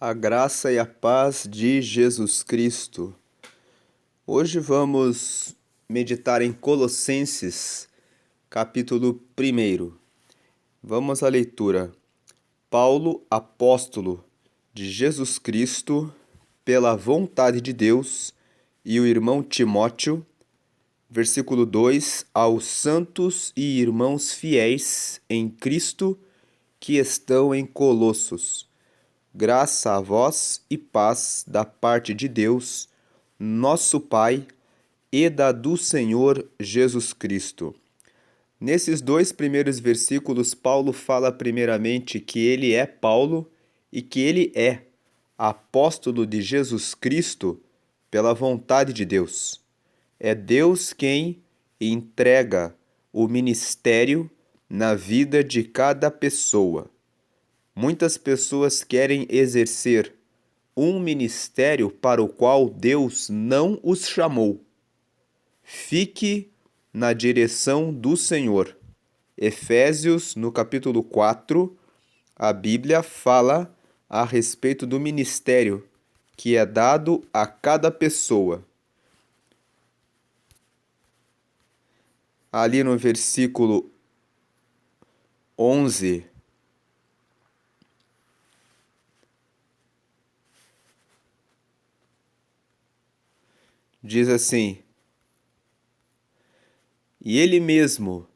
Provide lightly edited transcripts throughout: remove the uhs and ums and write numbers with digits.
A graça e a paz de Jesus Cristo. Hoje vamos meditar em Colossenses, capítulo 1. Vamos à leitura. Paulo, apóstolo de Jesus Cristo, pela vontade de Deus, e o irmão Timóteo, versículo 2, aos santos e irmãos fiéis em Cristo que estão em Colossos. Graça a vós e paz da parte de Deus, nosso Pai, e da do Senhor Jesus Cristo. Nesses dois primeiros versículos, Paulo fala primeiramente que ele é Paulo e que ele é apóstolo de Jesus Cristo pela vontade de Deus. É Deus quem entrega o ministério na vida de cada pessoa. Muitas pessoas querem exercer um ministério para o qual Deus não os chamou. Fique na direção do Senhor. Efésios, no capítulo 4, a Bíblia fala a respeito do ministério que é dado a cada pessoa. Ali no versículo 11, diz assim: E ele mesmo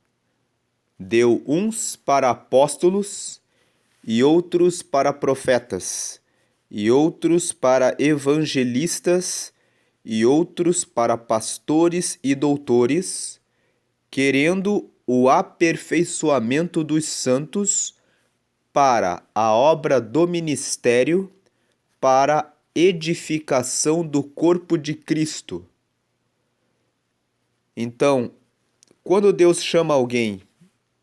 deu uns para apóstolos, e outros para profetas, e outros para evangelistas, e outros para pastores e doutores, querendo o aperfeiçoamento dos santos para a obra do ministério, para edificação do corpo de Cristo. Então, quando Deus chama alguém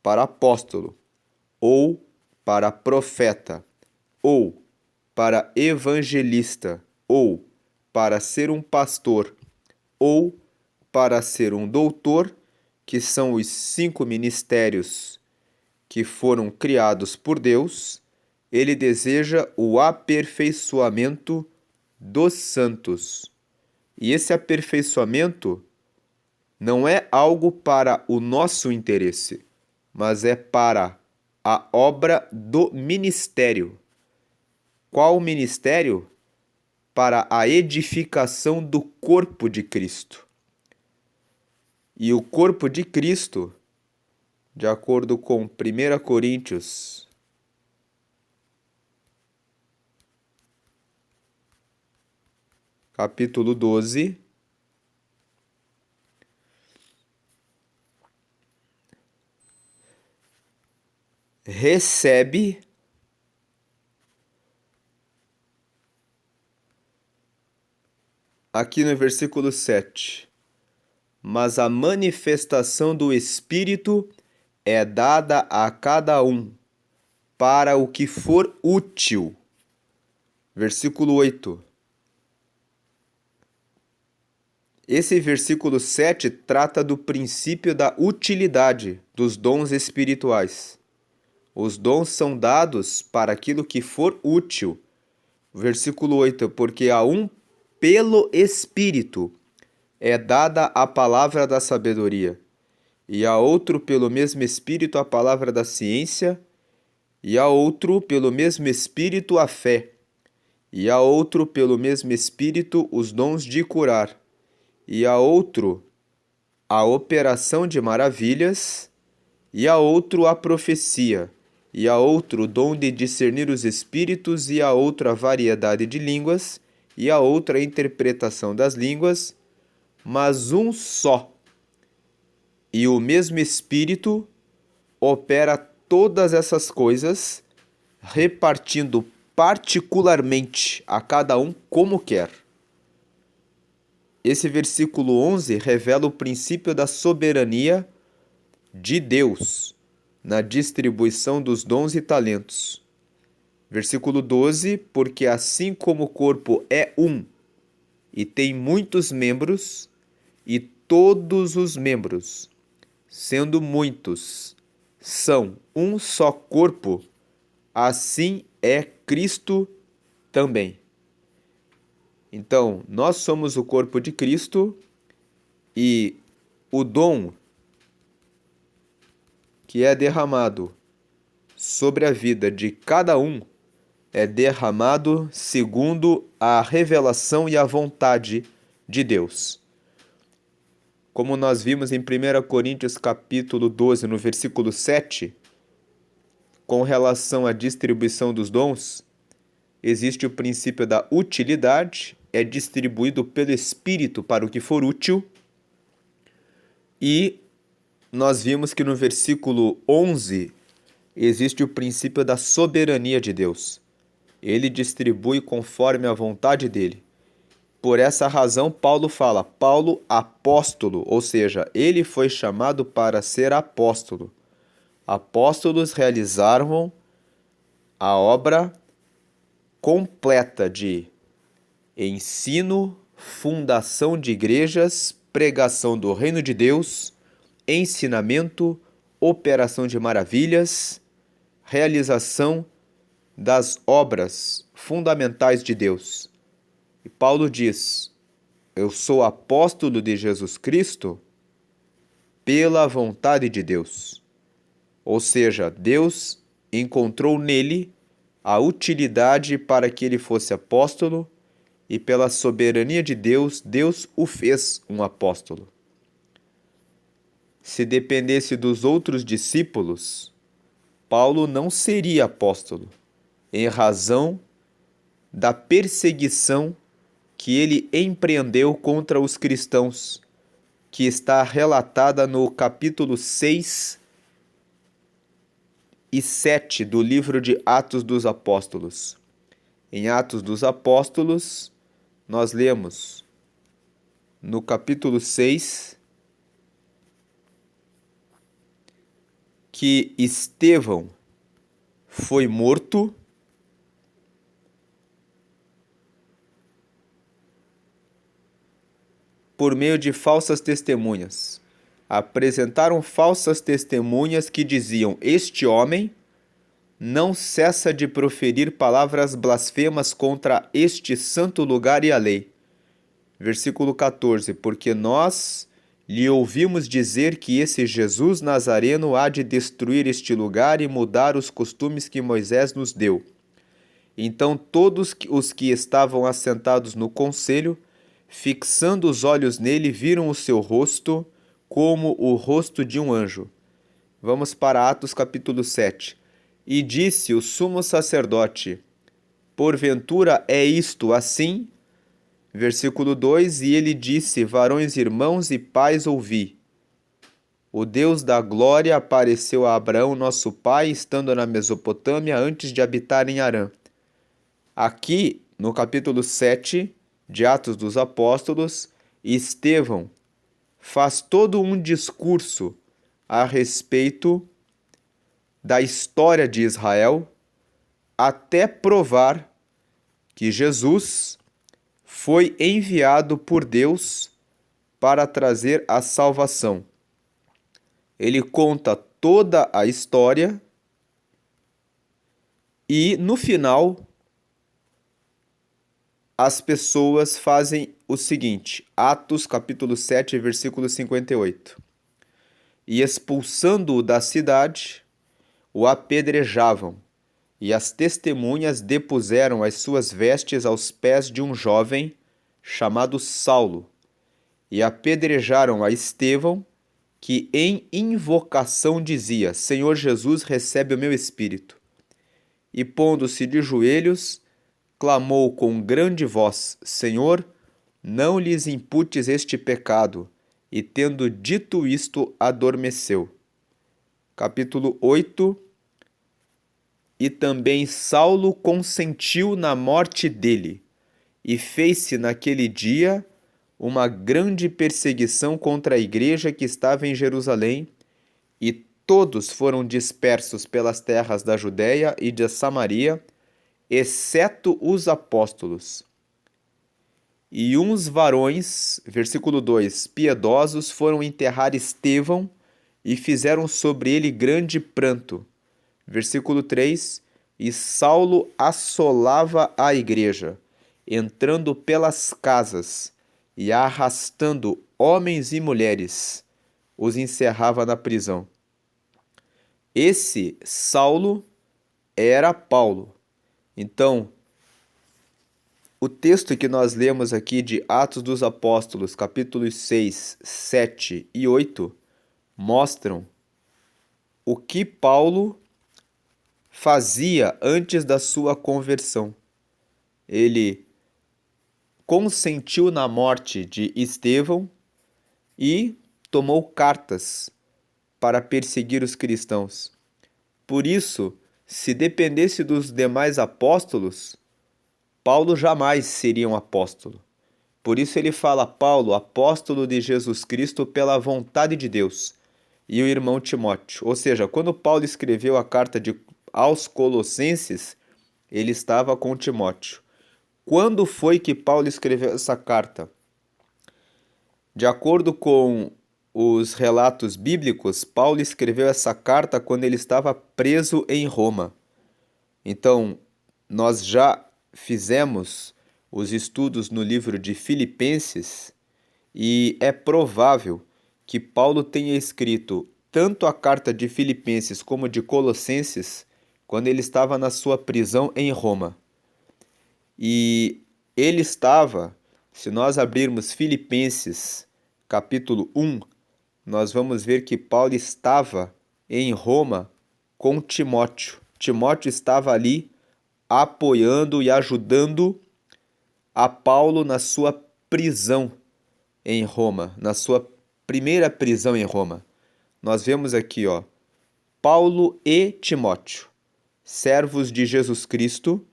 para apóstolo, ou para profeta, ou para evangelista, ou para ser um pastor, ou para ser um doutor, que são os 5 ministérios que foram criados por Deus, ele deseja o aperfeiçoamento dos santos. E esse aperfeiçoamento não é algo para o nosso interesse, mas é para a obra do ministério. Qual ministério? Para a edificação do corpo de Cristo. E o corpo de Cristo, de acordo com 1 Coríntios, capítulo 12, recebe aqui no versículo 7, mas a manifestação do Espírito é dada a cada um para o que for útil. Versículo 8. Esse versículo 7 trata do princípio da utilidade dos dons espirituais. Os dons são dados para aquilo que for útil. Versículo 8, porque a um pelo Espírito é dada a palavra da sabedoria, e a outro pelo mesmo Espírito a palavra da ciência, e a outro pelo mesmo Espírito a fé, e a outro pelo mesmo Espírito os dons de curar, e a outro a operação de maravilhas, e a outro a profecia, e a outro o dom de discernir os espíritos, e a outra a variedade de línguas, e a outra a interpretação das línguas, mas um só. E o mesmo Espírito opera todas essas coisas, repartindo particularmente a cada um como quer. Esse versículo 11 revela o princípio da soberania de Deus na distribuição dos dons e talentos. Versículo 12, porque assim como o corpo é um e tem muitos membros, e todos os membros, sendo muitos, são um só corpo, assim é Cristo também. Então, nós somos o corpo de Cristo e o dom que é derramado sobre a vida de cada um é derramado segundo a revelação e a vontade de Deus. Como nós vimos em 1 Coríntios capítulo 12, no versículo 7, com relação à distribuição dos dons, existe o princípio da utilidade, é distribuído pelo Espírito para o que for útil, e nós vimos que no versículo 11 existe o princípio da soberania de Deus. Ele distribui conforme a vontade dele. Por essa razão, Paulo fala, Paulo apóstolo, ou seja, ele foi chamado para ser apóstolo. Apóstolos realizaram a obra completa de ensino, fundação de igrejas, pregação do reino de Deus, ensinamento, operação de maravilhas, realização das obras fundamentais de Deus. E Paulo diz, eu sou apóstolo de Jesus Cristo pela vontade de Deus. Ou seja, Deus encontrou nele a utilidade para que ele fosse apóstolo e pela soberania de Deus, Deus o fez um apóstolo. Se dependesse dos outros discípulos, Paulo não seria apóstolo, em razão da perseguição que ele empreendeu contra os cristãos, que está relatada no capítulo 6 e 7 do livro de Atos dos Apóstolos. Em Atos dos Apóstolos, nós lemos no capítulo 6 que Estevão foi morto por meio de falsas testemunhas. Apresentaram falsas testemunhas que diziam: este homem não cessa de proferir palavras blasfemas contra este santo lugar e a lei. Versículo 14. Porque nós lhe ouvimos dizer que esse Jesus Nazareno há de destruir este lugar e mudar os costumes que Moisés nos deu. Então todos os que estavam assentados no conselho, fixando os olhos nele, viram o seu rosto como o rosto de um anjo. Vamos para Atos capítulo 7. E disse o sumo sacerdote: porventura é isto assim? Versículo 2. E ele disse: varões, irmãos e pais, ouvi. O Deus da glória apareceu a Abraão, nosso pai, estando na Mesopotâmia, antes de habitar em Harã. Aqui, no capítulo 7 de Atos dos Apóstolos, Estevão faz todo um discurso a respeito da história de Israel, até provar que Jesus foi enviado por Deus para trazer a salvação. Ele conta toda a história e, no final, as pessoas fazem o seguinte, Atos capítulo 7, versículo 58. E expulsando-o da cidade, o apedrejavam, e as testemunhas depuseram as suas vestes aos pés de um jovem chamado Saulo, e apedrejaram a Estevão, que em invocação dizia: Senhor Jesus, recebe o meu espírito. E pondo-se de joelhos, clamou com grande voz: Senhor, não lhes imputes este pecado. E tendo dito isto, adormeceu. Capítulo 8. E também Saulo consentiu na morte dele, e fez-se naquele dia uma grande perseguição contra a igreja que estava em Jerusalém, e todos foram dispersos pelas terras da Judéia e de Samaria, exceto os apóstolos. E uns varões, versículo 2, piedosos, foram enterrar Estevão e fizeram sobre ele grande pranto. Versículo 3, e Saulo assolava a igreja, entrando pelas casas e arrastando homens e mulheres, os encerrava na prisão. Esse Saulo era Paulo. Então, o texto que nós lemos aqui de Atos dos Apóstolos, capítulos 6, 7 e 8, mostram o que Paulo fazia antes da sua conversão. Ele consentiu na morte de Estevão e tomou cartas para perseguir os cristãos. Por isso, se dependesse dos demais apóstolos, Paulo jamais seria um apóstolo. Por isso ele fala, Paulo, apóstolo de Jesus Cristo pela vontade de Deus, e o irmão Timóteo. Ou seja, quando Paulo escreveu a carta aos Colossenses, ele estava com Timóteo. Quando foi que Paulo escreveu essa carta? De acordo com os relatos bíblicos, Paulo escreveu essa carta quando ele estava preso em Roma. Então, nós já fizemos os estudos no livro de Filipenses e é provável que Paulo tenha escrito tanto a carta de Filipenses como de Colossenses quando ele estava na sua prisão em Roma. E ele estava, se nós abrirmos Filipenses capítulo 1, nós vamos ver que Paulo estava em Roma com Timóteo. Timóteo estava ali apoiando e ajudando a Paulo na sua prisão em Roma, na sua primeira prisão em Roma. Nós vemos aqui, Paulo e Timóteo, servos de Jesus Cristo,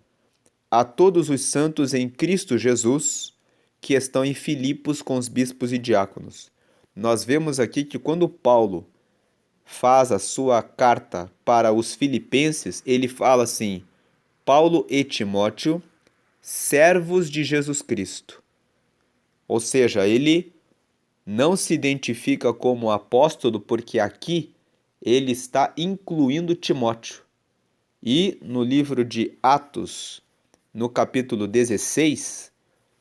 a todos os santos em Cristo Jesus, que estão em Filipos com os bispos e diáconos. Nós vemos aqui que quando Paulo faz a sua carta para os filipenses, ele fala assim, Paulo e Timóteo, servos de Jesus Cristo. Ou seja, ele não se identifica como apóstolo porque aqui ele está incluindo Timóteo. E no livro de Atos, no capítulo 16,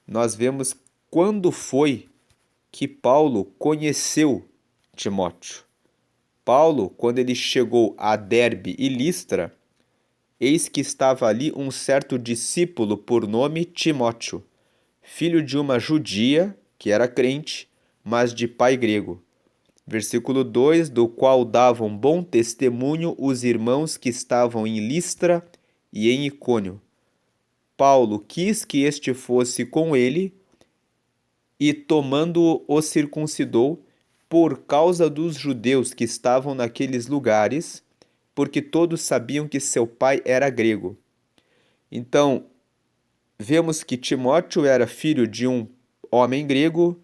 nós vemos quando foi que Paulo conheceu Timóteo. Paulo, quando ele chegou a Derbe e Listra, eis que estava ali um certo discípulo por nome Timóteo, filho de uma judia, que era crente, mas de pai grego. Versículo 2, do qual davam bom testemunho os irmãos que estavam em Listra e em Icônio. Paulo quis que este fosse com ele e, tomando-o, o circuncidou por causa dos judeus que estavam naqueles lugares, porque todos sabiam que seu pai era grego. Então, vemos que Timóteo era filho de um homem grego,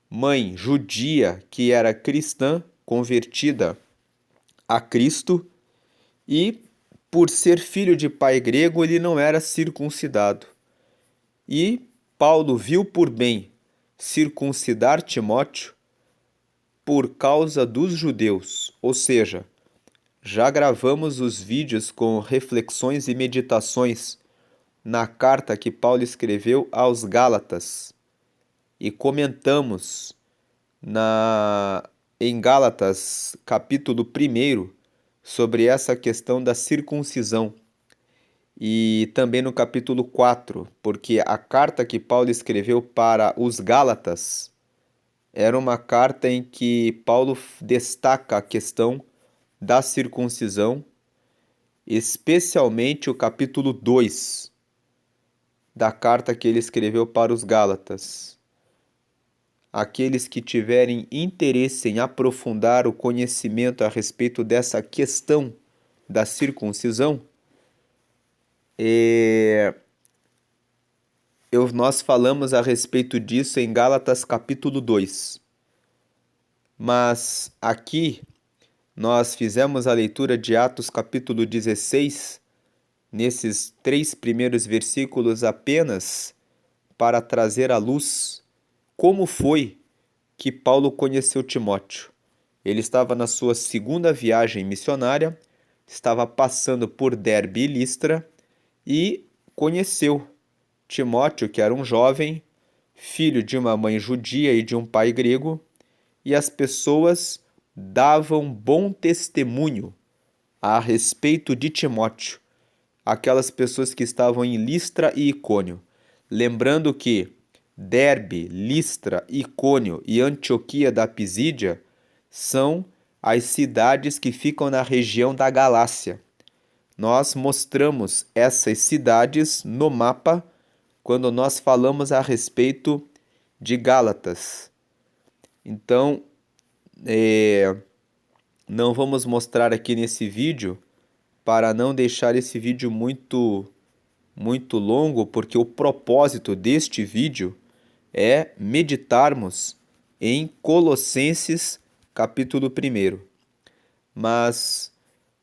mãe judia que era cristã, convertida a Cristo, e por ser filho de pai grego, ele não era circuncidado. E Paulo viu por bem circuncidar Timóteo por causa dos judeus, ou seja, já gravamos os vídeos com reflexões e meditações na carta que Paulo escreveu aos Gálatas e comentamos em Gálatas capítulo 1 sobre essa questão da circuncisão e também no capítulo 4, porque a carta que Paulo escreveu para os Gálatas era uma carta em que Paulo destaca a questão da circuncisão, especialmente o capítulo 2 da carta que ele escreveu para os Gálatas. Aqueles que tiverem interesse em aprofundar o conhecimento a respeito dessa questão da circuncisão, nós falamos a respeito disso em Gálatas capítulo 2. Mas aqui nós fizemos a leitura de Atos capítulo 16, nesses 3 primeiros versículos apenas para trazer à luz como foi que Paulo conheceu Timóteo. Ele estava na sua segunda viagem missionária, estava passando por Derbe e Listra e conheceu Timóteo, que era um jovem, filho de uma mãe judia e de um pai grego, e as pessoas davam bom testemunho a respeito de Timóteo, aquelas pessoas que estavam em Listra e Icônio. Lembrando que Derbe, Listra, Icônio e Antioquia da Pisídia são as cidades que ficam na região da Galácia. Nós mostramos essas cidades no mapa quando nós falamos a respeito de Gálatas. Então, não vamos mostrar aqui nesse vídeo para não deixar esse vídeo muito longo, porque o propósito deste vídeo é meditarmos em Colossenses capítulo 1. Mas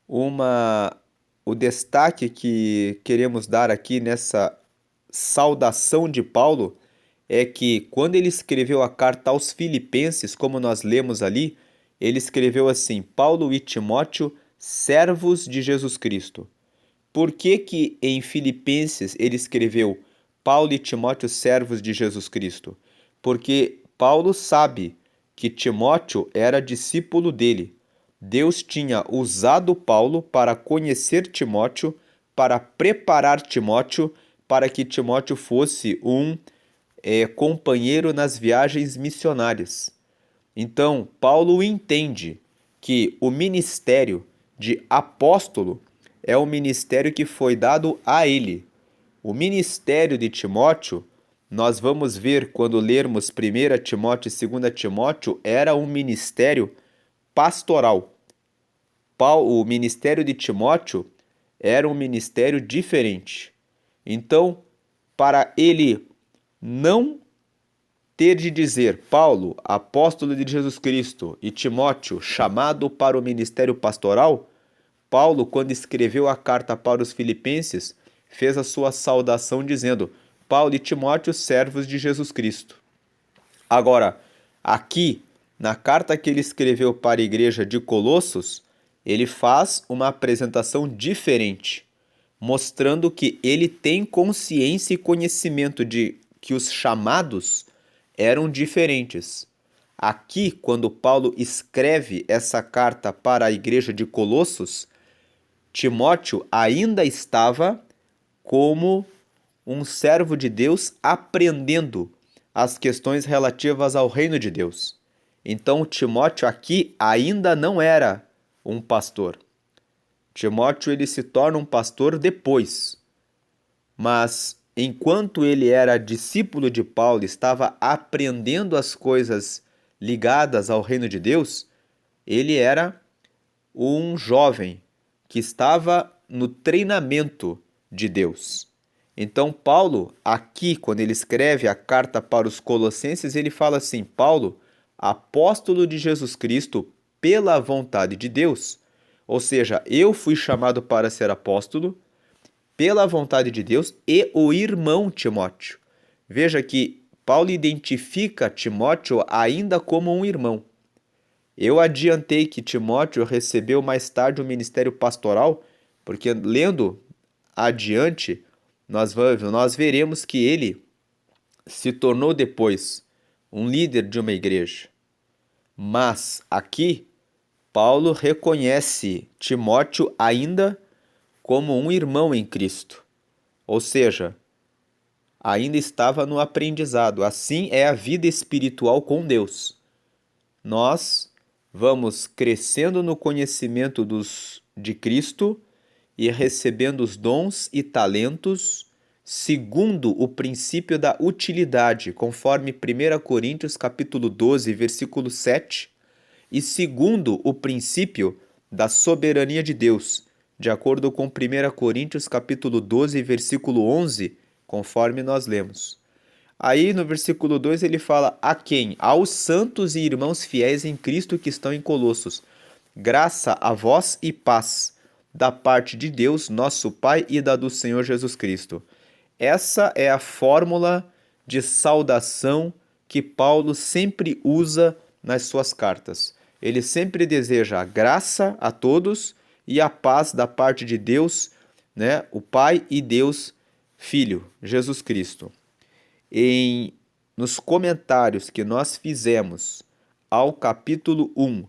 o destaque que queremos dar aqui nessa saudação de Paulo é que quando ele escreveu a carta aos Filipenses, como nós lemos ali, ele escreveu assim: Paulo e Timóteo, servos de Jesus Cristo. Por que que em Filipenses ele escreveu Paulo e Timóteo, servos de Jesus Cristo? Porque Paulo sabe que Timóteo era discípulo dele. Deus tinha usado Paulo para conhecer Timóteo, para preparar Timóteo, para que Timóteo fosse um companheiro nas viagens missionárias. Então, Paulo entende que o ministério de apóstolo é o ministério que foi dado a ele. O ministério de Timóteo, nós vamos ver quando lermos 1 Timóteo e 2 Timóteo, era um ministério pastoral. O ministério de Timóteo era um ministério diferente. Então, para ele não ter de dizer Paulo, apóstolo de Jesus Cristo, e Timóteo, chamado para o ministério pastoral, Paulo, quando escreveu a carta para os Filipenses, fez a sua saudação dizendo: Paulo e Timóteo, servos de Jesus Cristo. Agora, aqui, na carta que ele escreveu para a igreja de Colossos, ele faz uma apresentação diferente, mostrando que ele tem consciência e conhecimento de que os chamados eram diferentes. Aqui, quando Paulo escreve essa carta para a igreja de Colossos, Timóteo ainda estava como um servo de Deus aprendendo as questões relativas ao reino de Deus. Então, Timóteo aqui ainda não era um pastor. Timóteo ele se torna um pastor depois. Mas enquanto ele era discípulo de Paulo, estava aprendendo as coisas ligadas ao reino de Deus, ele era um jovem que estava no treinamento de Deus. Então, Paulo, aqui, quando ele escreve a carta para os Colossenses, ele fala assim: Paulo, apóstolo de Jesus Cristo, pela vontade de Deus. Ou seja, eu fui chamado para ser apóstolo pela vontade de Deus, e o irmão Timóteo. Veja que Paulo identifica Timóteo ainda como um irmão. Eu adiantei que Timóteo recebeu mais tarde o ministério pastoral, porque lendo adiante, nós veremos que ele se tornou depois um líder de uma igreja. Mas aqui, Paulo reconhece Timóteo ainda como um irmão em Cristo. Ou seja, ainda estava no aprendizado. Assim é a vida espiritual com Deus. Nós vamos crescendo no conhecimento de Cristo e recebendo os dons e talentos segundo o princípio da utilidade, conforme 1 Coríntios capítulo 12, versículo 7, e segundo o princípio da soberania de Deus, de acordo com 1 Coríntios capítulo 12, versículo 11, conforme nós lemos. Aí no versículo 2 ele fala: a quem? Aos santos e irmãos fiéis em Cristo que estão em Colossos. Graça a vós e paz, da parte de Deus, nosso Pai, e da do Senhor Jesus Cristo. Essa é a fórmula de saudação que Paulo sempre usa nas suas cartas. Ele sempre deseja graça a todos e a paz da parte de Deus, né, o Pai e Deus Filho, Jesus Cristo. Nos comentários que nós fizemos ao capítulo 1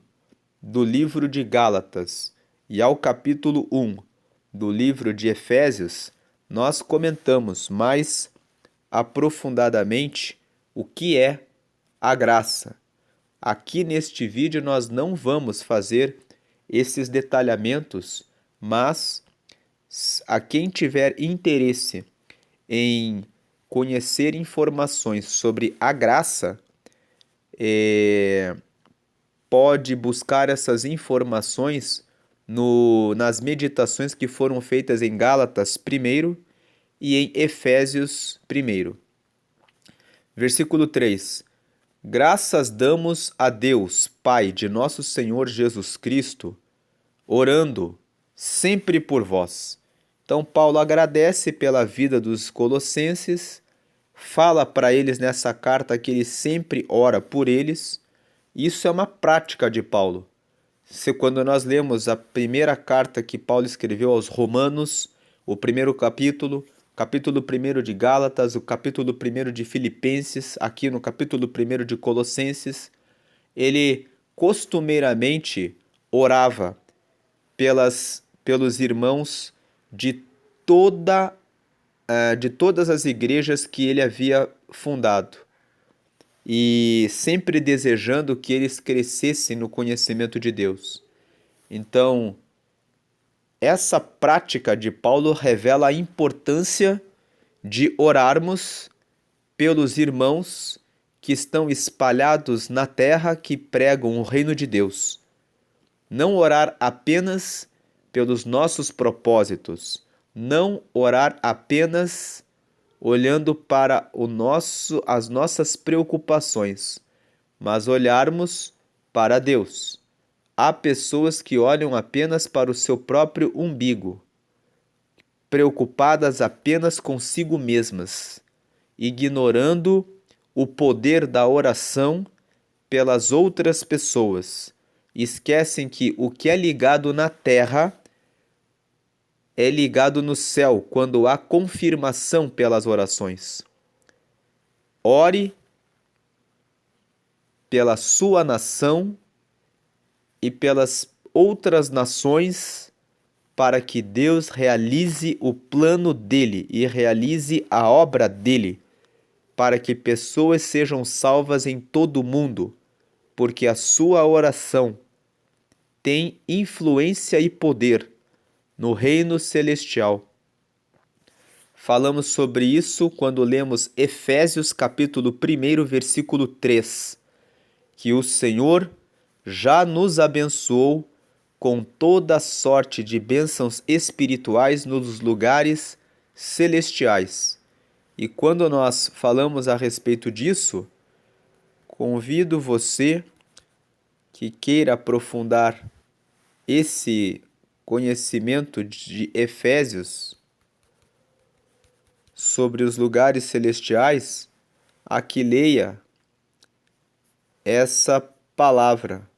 do livro de Gálatas e ao capítulo 1 do livro de Efésios, nós comentamos mais aprofundadamente o que é a graça. Aqui neste vídeo nós não vamos fazer esses detalhamentos, mas a quem tiver interesse em conhecer informações sobre a graça, pode buscar essas informações nas meditações que foram feitas em Gálatas 1 e em Efésios 1. Versículo 3. Graças damos a Deus, Pai de nosso Senhor Jesus Cristo, orando sempre por vós. Então, Paulo agradece pela vida dos colossenses, fala para eles nessa carta que ele sempre ora por eles. Isso é uma prática de Paulo. Quando nós lemos a primeira carta que Paulo escreveu aos Romanos, o primeiro capítulo 1 de Gálatas, o capítulo 1 de Filipenses, aqui no capítulo 1 de Colossenses, ele costumeiramente orava pelos irmãos de todas as igrejas que ele havia fundado, e sempre desejando que eles crescessem no conhecimento de Deus. Então, essa prática de Paulo revela a importância de orarmos pelos irmãos que estão espalhados na terra que pregam o reino de Deus. Não orar apenas pelos nossos propósitos, não orar apenas olhando para as nossas preocupações, mas olharmos para Deus. Há pessoas que olham apenas para o seu próprio umbigo, preocupadas apenas consigo mesmas, ignorando o poder da oração pelas outras pessoas. Esquecem que o que é ligado na terra é ligado no céu quando há confirmação pelas orações. Ore pela sua nação e pelas outras nações para que Deus realize o plano dele e realize a obra dele, para que pessoas sejam salvas em todo o mundo, porque a sua oração tem influência e poder no reino celestial. Falamos sobre isso quando lemos Efésios capítulo 1, versículo 3, que o Senhor já nos abençoou com toda sorte de bênçãos espirituais nos lugares celestiais. E quando nós falamos a respeito disso, convido você que queira aprofundar esse conhecimento de Efésios sobre os lugares celestiais, a que leia essa palavra.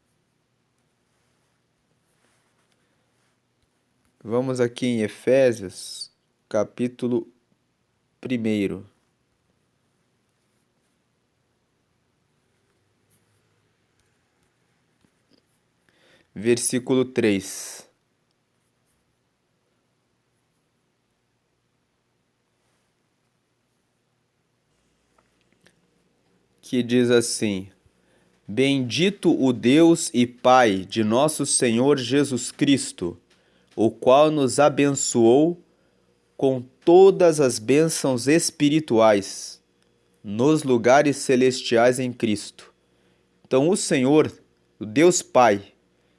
Vamos aqui em Efésios, capítulo 1. Versículo 3. Que diz assim: Bendito o Deus e Pai de nosso Senhor Jesus Cristo, o qual nos abençoou com todas as bênçãos espirituais nos lugares celestiais em Cristo. Então o Senhor, o Deus Pai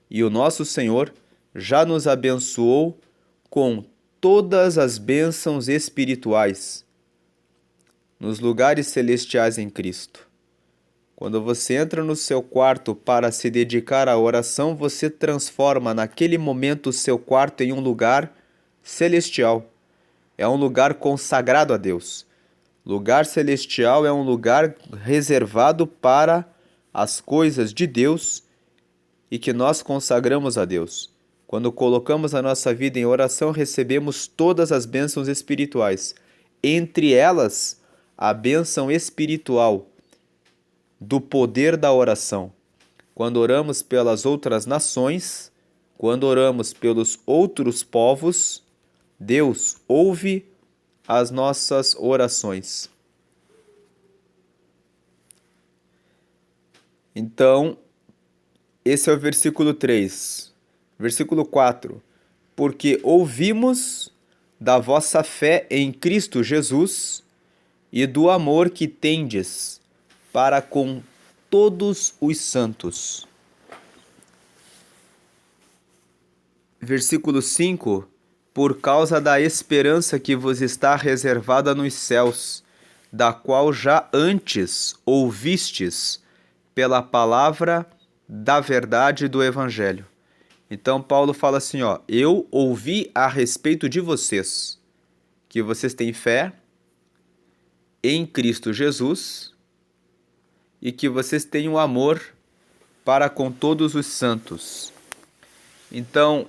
e o nosso Senhor já nos abençoou com todas as bênçãos espirituais nos lugares celestiais em Cristo. Quando você entra no seu quarto para se dedicar à oração, você transforma naquele momento o seu quarto em um lugar celestial. É um lugar consagrado a Deus. Lugar celestial é um lugar reservado para as coisas de Deus e que nós consagramos a Deus. Quando colocamos a nossa vida em oração, recebemos todas as bênçãos espirituais. Entre elas, a bênção espiritual do poder da oração. Quando oramos pelas outras nações, quando oramos pelos outros povos, Deus ouve as nossas orações. Então, esse é o versículo 3. Versículo 4. Porque ouvimos da vossa fé em Cristo Jesus e do amor que tendes para com todos os santos. Versículo 5. Por causa da esperança que vos está reservada nos céus, da qual já antes ouvistes pela palavra da verdade do Evangelho. Então Paulo fala assim, eu ouvi a respeito de vocês, que vocês têm fé em Cristo Jesus e que vocês têm um amor para com todos os santos. Então,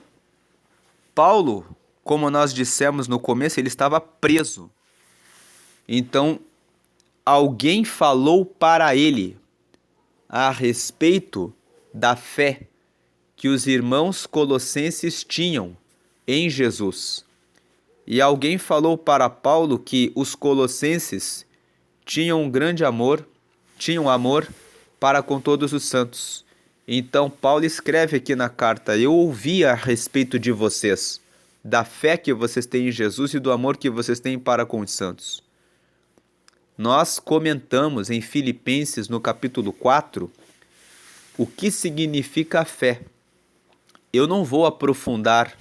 Paulo, como nós dissemos no começo, ele estava preso. Então, alguém falou para ele a respeito da fé que os irmãos colossenses tinham em Jesus. E alguém falou para Paulo que os colossenses tinham um grande amor, tinham amor para com todos os santos. Então Paulo escreve aqui na carta, eu ouvi a respeito de vocês, da fé que vocês têm em Jesus e do amor que vocês têm para com os santos. Nós comentamos em Filipenses, no capítulo 4, o que significa a fé. Eu não vou aprofundar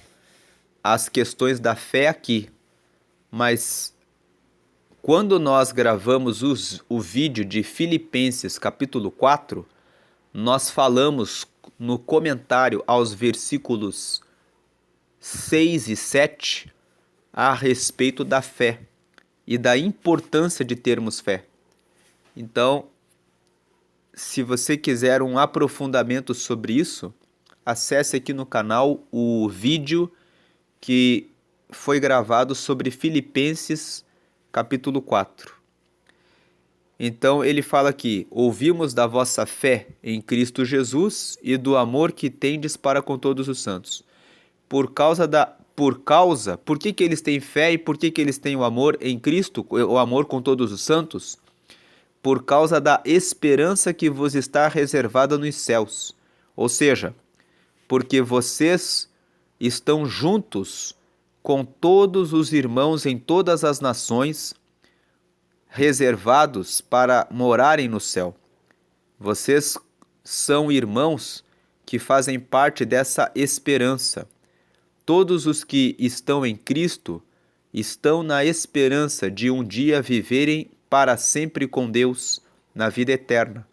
as questões da fé aqui, mas quando nós gravamos o vídeo de Filipenses capítulo 4, nós falamos no comentário aos versículos 6 e 7 a respeito da fé e da importância de termos fé. Então, se você quiser um aprofundamento sobre isso, acesse aqui no canal o vídeo que foi gravado sobre Filipenses capítulo 4. Então ele fala aqui, ouvimos da vossa fé em Cristo Jesus e do amor que tendes para com todos os santos. Por que eles têm fé e por que eles têm o amor em Cristo, o amor com todos os santos? Por causa da esperança que vos está reservada nos céus. Ou seja, porque vocês estão juntos com todos os irmãos em todas as nações, reservados para morarem no céu. Vocês são irmãos que fazem parte dessa esperança. Todos os que estão em Cristo estão na esperança de um dia viverem para sempre com Deus na vida eterna.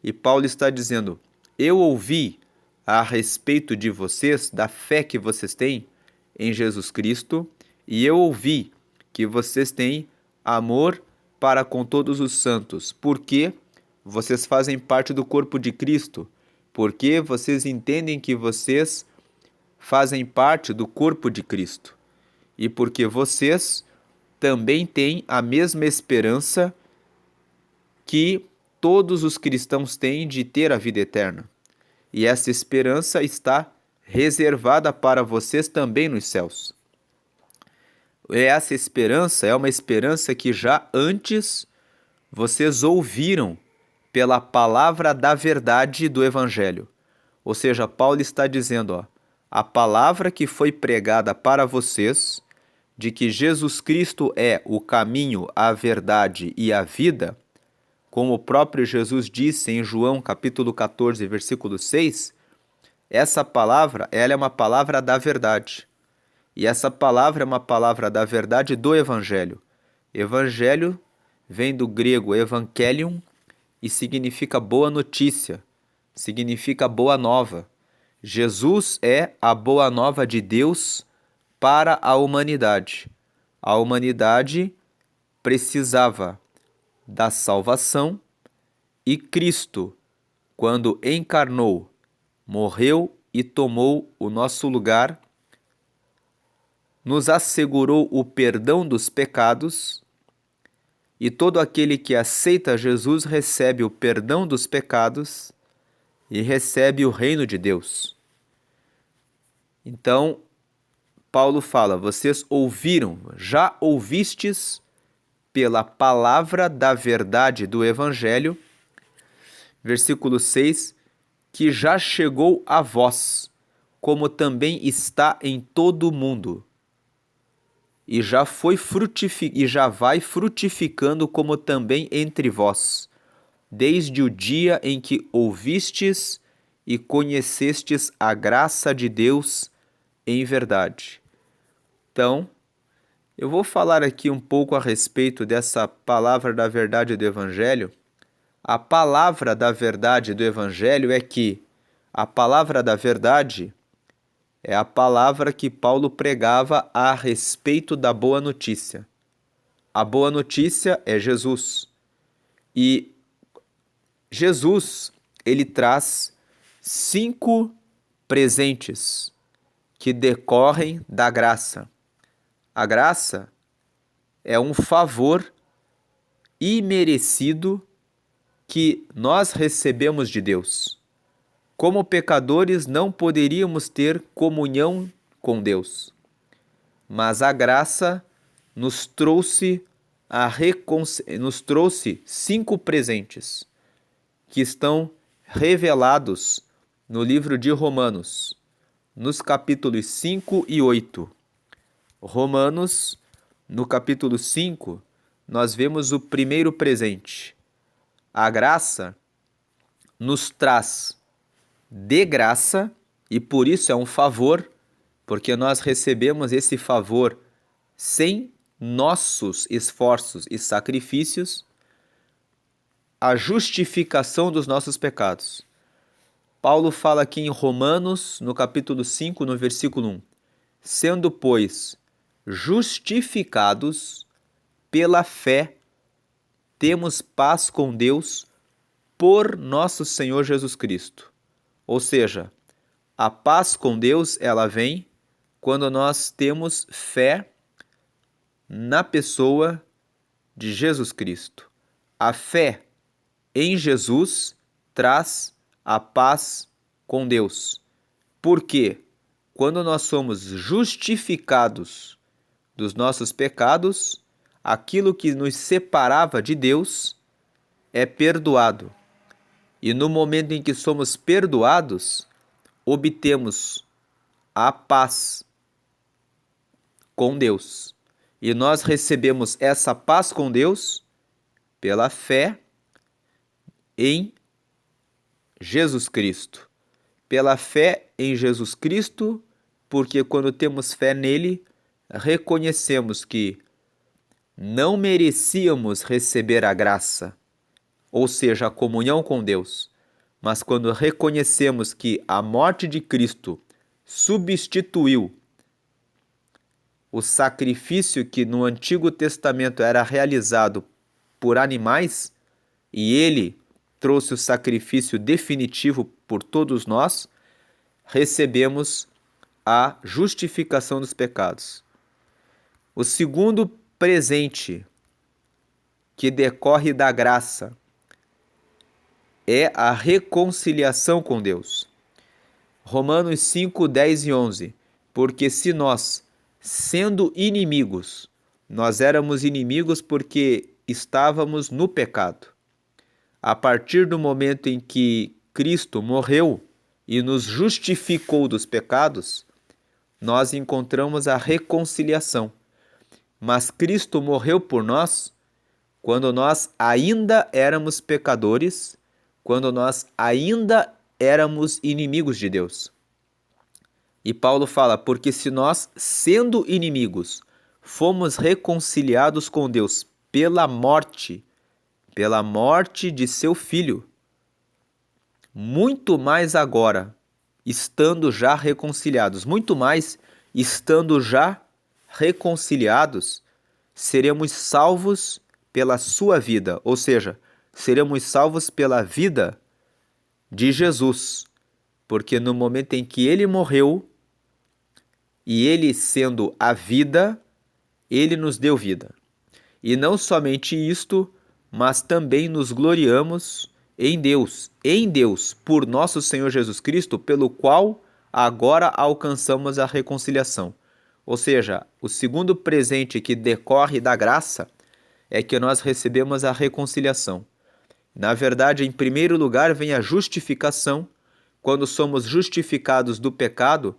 E Paulo está dizendo, eu ouvi a respeito de vocês, da fé que vocês têm em Jesus Cristo, e eu ouvi que vocês têm amor para com todos os santos, porque vocês fazem parte do corpo de Cristo, porque vocês entendem que vocês fazem parte do corpo de Cristo, e porque vocês também têm a mesma esperança que todos os cristãos têm de ter a vida eterna. E essa esperança está reservada para vocês também nos céus. Essa esperança é uma esperança que já antes vocês ouviram pela palavra da verdade do Evangelho. Ou seja, Paulo está dizendo, a palavra que foi pregada para vocês, de que Jesus Cristo é o caminho, a verdade e a vida, como o próprio Jesus disse em João capítulo 14, versículo 6, essa palavra, ela é uma palavra da verdade. E essa palavra é uma palavra da verdade do Evangelho. Evangelho vem do grego evangelion e significa boa notícia, significa boa nova. Jesus é a boa nova de Deus para a humanidade. A humanidade precisava da salvação e Cristo, quando encarnou, morreu e tomou o nosso lugar, nos assegurou o perdão dos pecados, e todo aquele que aceita Jesus recebe o perdão dos pecados e recebe o reino de Deus. Então, Paulo fala: vocês ouviram, já ouvistes pela palavra da verdade do Evangelho, versículo 6, que já chegou a vós, como também está em todo o mundo, e já vai frutificando como também entre vós, desde o dia em que ouvistes e conhecestes a graça de Deus em verdade. Então, eu vou falar aqui um pouco a respeito dessa palavra da verdade do Evangelho. A palavra da verdade do Evangelho é que a palavra da verdade é a palavra que Paulo pregava a respeito da boa notícia. A boa notícia é Jesus. E Jesus, ele traz 5 presentes que decorrem da graça. A graça é um favor imerecido que nós recebemos de Deus. Como pecadores, não poderíamos ter comunhão com Deus, mas a graça nos trouxe 5 presentes que estão revelados no livro de Romanos, nos capítulos 5 e 8. Romanos, no capítulo 5, nós vemos o primeiro presente. A graça nos traz de graça, e por isso é um favor, porque nós recebemos esse favor sem nossos esforços e sacrifícios, a justificação dos nossos pecados. Paulo fala aqui em Romanos, no capítulo 5, no versículo 1, sendo, pois, justificados pela fé, temos paz com Deus por nosso Senhor Jesus Cristo. Ou seja, a paz com Deus, ela vem quando nós temos fé na pessoa de Jesus Cristo. A fé em Jesus traz a paz com Deus. Por quê? Quando nós somos justificados dos nossos pecados, aquilo que nos separava de Deus é perdoado. E no momento em que somos perdoados, obtemos a paz com Deus. E nós recebemos essa paz com Deus pela fé em Jesus Cristo. Pela fé em Jesus Cristo, porque quando temos fé nele, reconhecemos que não merecíamos receber a graça, ou seja, a comunhão com Deus, mas quando reconhecemos que a morte de Cristo substituiu o sacrifício que no Antigo Testamento era realizado por animais, e ele trouxe o sacrifício definitivo por todos nós, recebemos a justificação dos pecados. O segundo presente que decorre da graça é a reconciliação com Deus. Romanos 5, 10 e 11. Porque se nós, sendo inimigos, nós éramos inimigos porque estávamos no pecado. A partir do momento em que Cristo morreu e nos justificou dos pecados, nós encontramos a reconciliação. Mas Cristo morreu por nós quando nós ainda éramos pecadores, quando nós ainda éramos inimigos de Deus. E Paulo fala, porque se nós, sendo inimigos, fomos reconciliados com Deus pela morte de seu Filho, muito mais agora, estando já reconciliados, seremos salvos pela sua vida, ou seja, seremos salvos pela vida de Jesus. porque no momento em que ele morreu, e ele sendo a vida, ele nos deu vida. E não somente isto, mas também nos gloriamos em Deus, por nosso Senhor Jesus Cristo, pelo qual agora alcançamos a reconciliação. Ou seja, o segundo presente que decorre da graça é que nós recebemos a reconciliação. Na verdade, em primeiro lugar, vem a justificação. Quando somos justificados do pecado,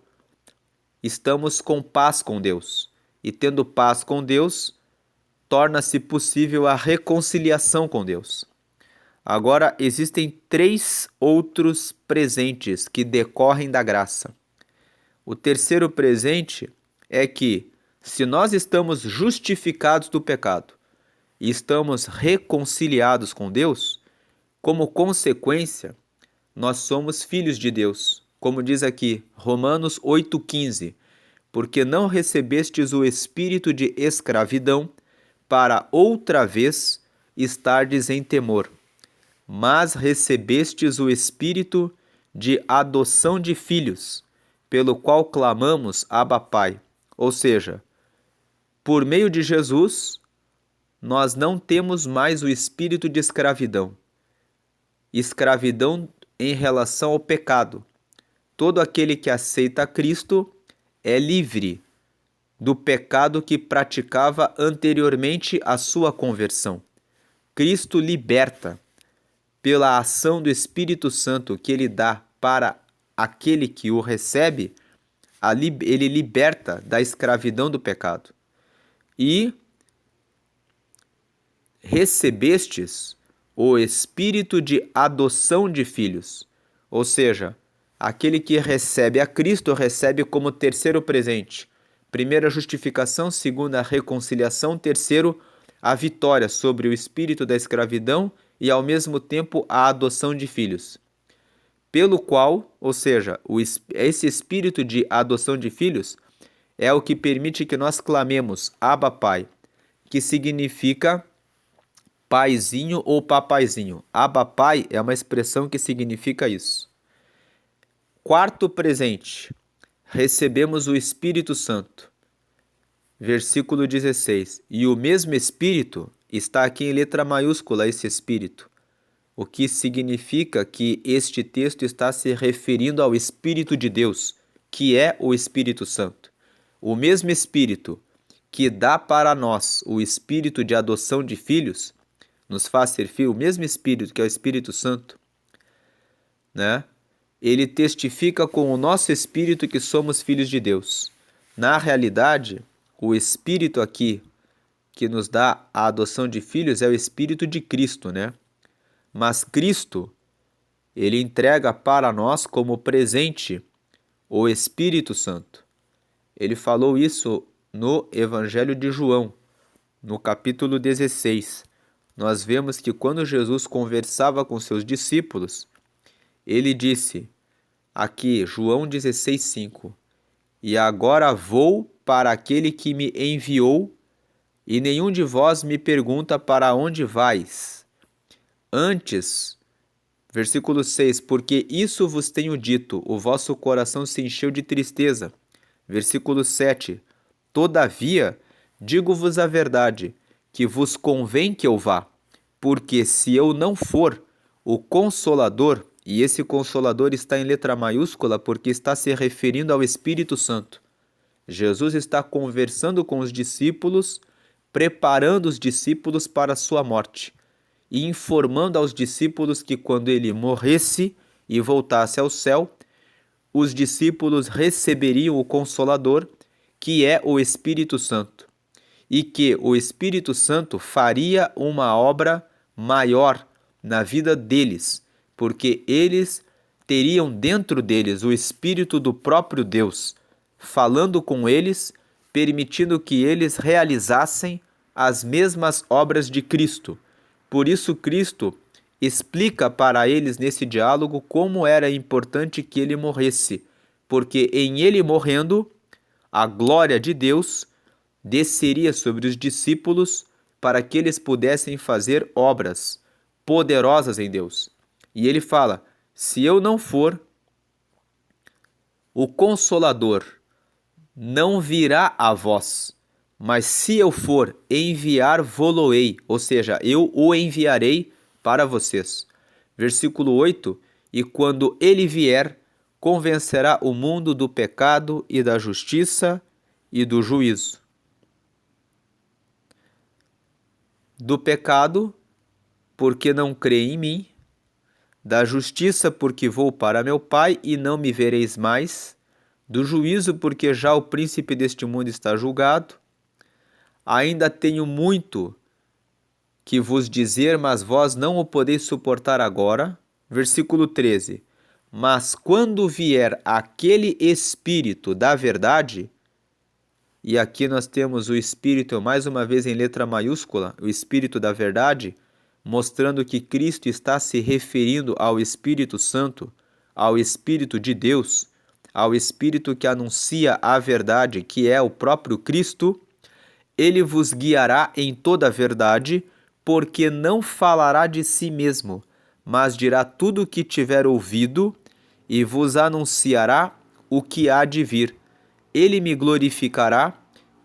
estamos com paz com Deus. E tendo paz com Deus, torna-se possível a reconciliação com Deus. Agora, existem 3 outros presentes que decorrem da graça. O terceiro presente é que, se nós estamos justificados do pecado e estamos reconciliados com Deus, como consequência, nós somos filhos de Deus. Como diz aqui, Romanos 8,15, porque não recebestes o espírito de escravidão para outra vez estardes em temor, mas recebestes o espírito de adoção de filhos, pelo qual clamamos Abba Pai. Ou seja, por meio de Jesus, nós não temos mais o espírito de escravidão. Escravidão em relação ao pecado. Todo aquele que aceita Cristo é livre do pecado que praticava anteriormente à sua conversão. Cristo liberta, pela ação do Espírito Santo que ele dá para aquele que o recebe, ele liberta da escravidão do pecado. E recebestes o espírito de adoção de filhos, ou seja, aquele que recebe a Cristo recebe como terceiro presente. Primeiro, a justificação. Segundo, a reconciliação. Terceiro, a vitória sobre o espírito da escravidão e, ao mesmo tempo, a adoção de filhos. Pelo qual, ou seja, esse espírito de adoção de filhos é o que permite que nós clamemos Abba Pai, que significa paizinho ou papaizinho. Abba Pai é uma expressão que significa isso. Quarto presente, recebemos o Espírito Santo. Versículo 16. E o mesmo Espírito está aqui em letra maiúscula, esse Espírito. O que significa que este texto está se referindo ao Espírito de Deus, que é o Espírito Santo. O mesmo Espírito que dá para nós o Espírito de adoção de filhos, nos faz ser filho, o mesmo Espírito que é o Espírito Santo, né? Ele testifica com o nosso espírito que somos filhos de Deus. Na realidade, o Espírito aqui que nos dá a adoção de filhos é o Espírito de Cristo, né? Mas Cristo, ele entrega para nós como presente o Espírito Santo. Ele falou isso no Evangelho de João, no capítulo 16. Nós vemos que quando Jesus conversava com seus discípulos, ele disse, aqui, João 16,5, e agora vou para aquele que me enviou, e nenhum de vós me pergunta para onde vais. Antes, versículo 6, porque isso vos tenho dito, o vosso coração se encheu de tristeza. Versículo 7, todavia, digo-vos a verdade, que vos convém que eu vá, porque se eu não for, o Consolador, e esse Consolador está em letra maiúscula porque está se referindo ao Espírito Santo. Jesus está conversando com os discípulos, preparando os discípulos para a sua morte e informando aos discípulos que quando ele morresse e voltasse ao céu, os discípulos receberiam o Consolador, que é o Espírito Santo, e que o Espírito Santo faria uma obra maior na vida deles, porque eles teriam dentro deles o Espírito do próprio Deus, falando com eles, permitindo que eles realizassem as mesmas obras de Cristo. Por isso Cristo explica para eles nesse diálogo como era importante que ele morresse, porque em ele morrendo, a glória de Deus desceria sobre os discípulos para que eles pudessem fazer obras poderosas em Deus. E ele fala, se eu não for, o Consolador não virá a vós, mas se eu for enviar, vô-lo-ei, ou seja, eu o enviarei para vocês. Versículo 8: e quando ele vier, convencerá o mundo do pecado e da justiça e do juízo. Do pecado, porque não crê em mim, da justiça, porque vou para meu Pai e não me vereis mais, do juízo, porque já o príncipe deste mundo está julgado. Ainda tenho muito que vos dizer, mas vós não o podeis suportar agora. Versículo 13. Mas quando vier aquele Espírito da verdade, e aqui nós temos o Espírito mais uma vez em letra maiúscula, o Espírito da verdade, mostrando que Cristo está se referindo ao Espírito Santo, ao Espírito de Deus, ao Espírito que anuncia a verdade, que é o próprio Cristo. Ele vos guiará em toda a verdade, porque não falará de si mesmo, mas dirá tudo o que tiver ouvido e vos anunciará o que há de vir. Ele me glorificará,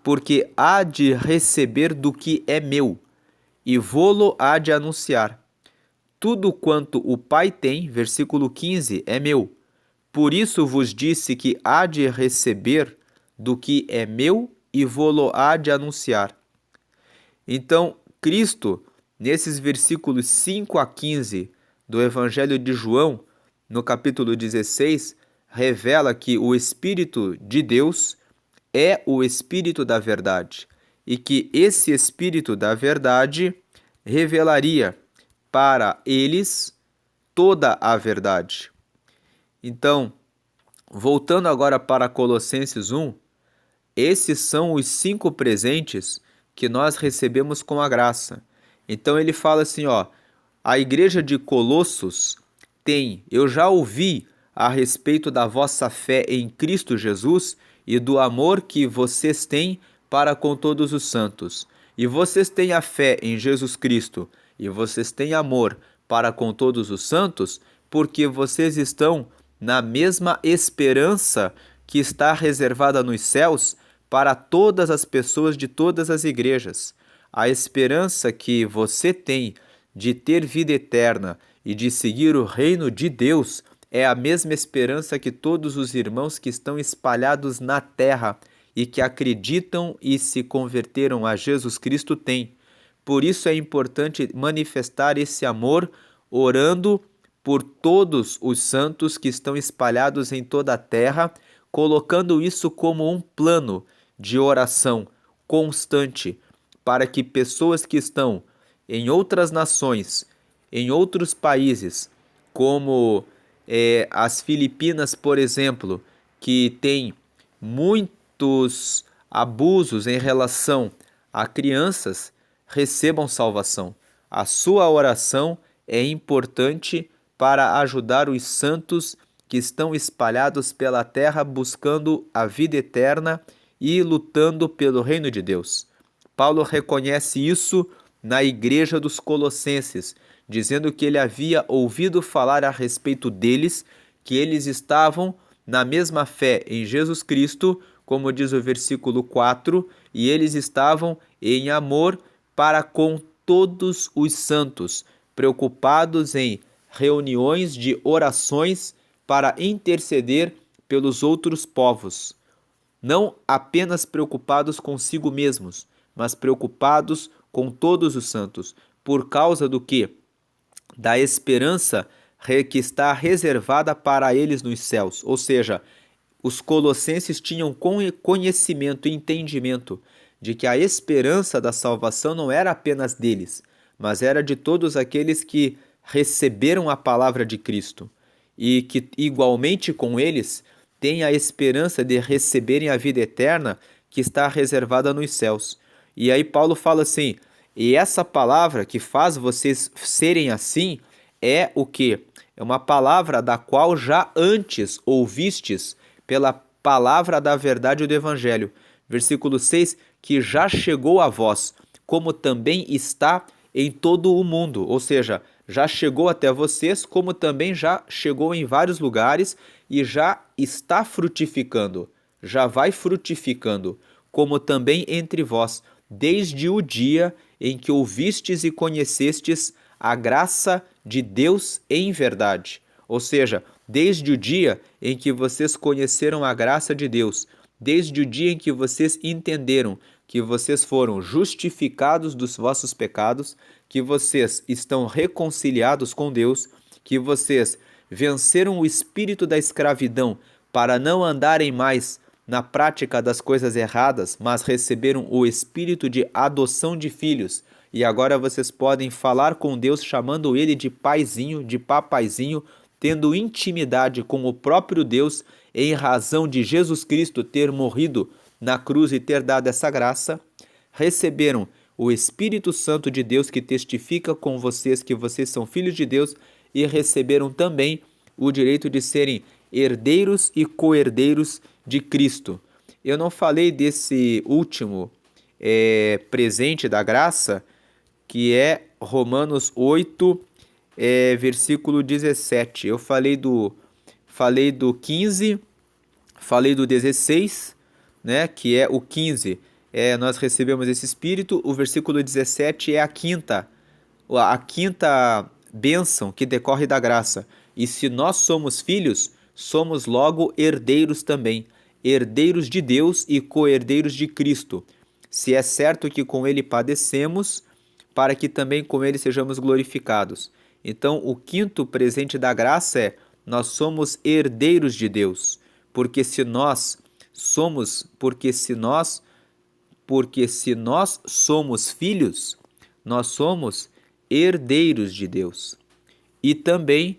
porque há de receber do que é meu, e vô-lo há de anunciar. Tudo quanto o Pai tem, versículo 15, é meu. Por isso vos disse que há de receber do que é meu e vô-lo há de anunciar. Então, Cristo, nesses versículos 5 a 15 do Evangelho de João, no capítulo 16, revela que o Espírito de Deus é o Espírito da verdade e que esse Espírito da verdade revelaria para eles toda a verdade. Então, voltando agora para Colossenses 1, esses são os 5 presentes que nós recebemos com a graça. Então ele fala assim, ó, a igreja de Colossos eu já ouvi a respeito da vossa fé em Cristo Jesus e do amor que vocês têm para com todos os santos. E vocês têm a fé em Jesus Cristo e vocês têm amor para com todos os santos, porque vocês estão na mesma esperança que está reservada nos céus para todas as pessoas de todas as igrejas. A esperança que você tem de ter vida eterna e de seguir o reino de Deus é a mesma esperança que todos os irmãos que estão espalhados na terra e que acreditam e se converteram a Jesus Cristo têm. Por isso é importante manifestar esse amor orando por todos os santos que estão espalhados em toda a terra, colocando isso como um plano de oração constante para que pessoas que estão em outras nações, em outros países, como as Filipinas, por exemplo, que tem muitos abusos em relação a crianças, recebam salvação. A sua oração é importante para ajudar os santos que estão espalhados pela terra buscando a vida eterna e lutando pelo reino de Deus. Paulo reconhece isso na igreja dos Colossenses, dizendo que ele havia ouvido falar a respeito deles, que eles estavam na mesma fé em Jesus Cristo, como diz o versículo 4, e eles estavam em amor para com todos os santos, preocupados em reuniões de orações para interceder pelos outros povos. Não apenas preocupados consigo mesmos, mas preocupados com todos os santos, por causa do quê? Da esperança que está reservada para eles nos céus. Ou seja, os colossenses tinham conhecimento e entendimento de que a esperança da salvação não era apenas deles, mas era de todos aqueles que receberam a palavra de Cristo e que igualmente com eles têm a esperança de receberem a vida eterna que está reservada nos céus. E aí Paulo fala assim, e essa palavra que faz vocês serem assim é o quê? É uma palavra da qual já antes ouvistes pela palavra da verdade do Evangelho. Versículo 6, que já chegou a vós, como também está em todo o mundo, ou seja, já chegou até vocês, como também já chegou em vários lugares e já está frutificando, já vai frutificando, como também entre vós, desde o dia em que ouvistes e conhecestes a graça de Deus em verdade. Ou seja, desde o dia em que vocês conheceram a graça de Deus, desde o dia em que vocês entenderam que vocês foram justificados dos vossos pecados, que vocês estão reconciliados com Deus, que vocês venceram o espírito da escravidão para não andarem mais na prática das coisas erradas, mas receberam o espírito de adoção de filhos. E agora vocês podem falar com Deus chamando ele de paizinho, de papaizinho, tendo intimidade com o próprio Deus em razão de Jesus Cristo ter morrido na cruz e ter dado essa graça. Receberam o Espírito Santo de Deus que testifica com vocês que vocês são filhos de Deus e receberam também o direito de serem herdeiros e co-herdeiros de Cristo. Eu não falei desse último presente da graça, que é Romanos 8, versículo 17. Eu falei do 15, falei do 16, né, que é o 15. Nós recebemos esse Espírito, o versículo 17 é a quinta bênção que decorre da graça. E se nós somos filhos, somos logo herdeiros também, herdeiros de Deus e co-herdeiros de Cristo. Se é certo que com ele padecemos, para que também com ele sejamos glorificados. Então, o quinto presente da graça é: nós somos herdeiros de Deus, porque se nós somos filhos, nós somos herdeiros de Deus e também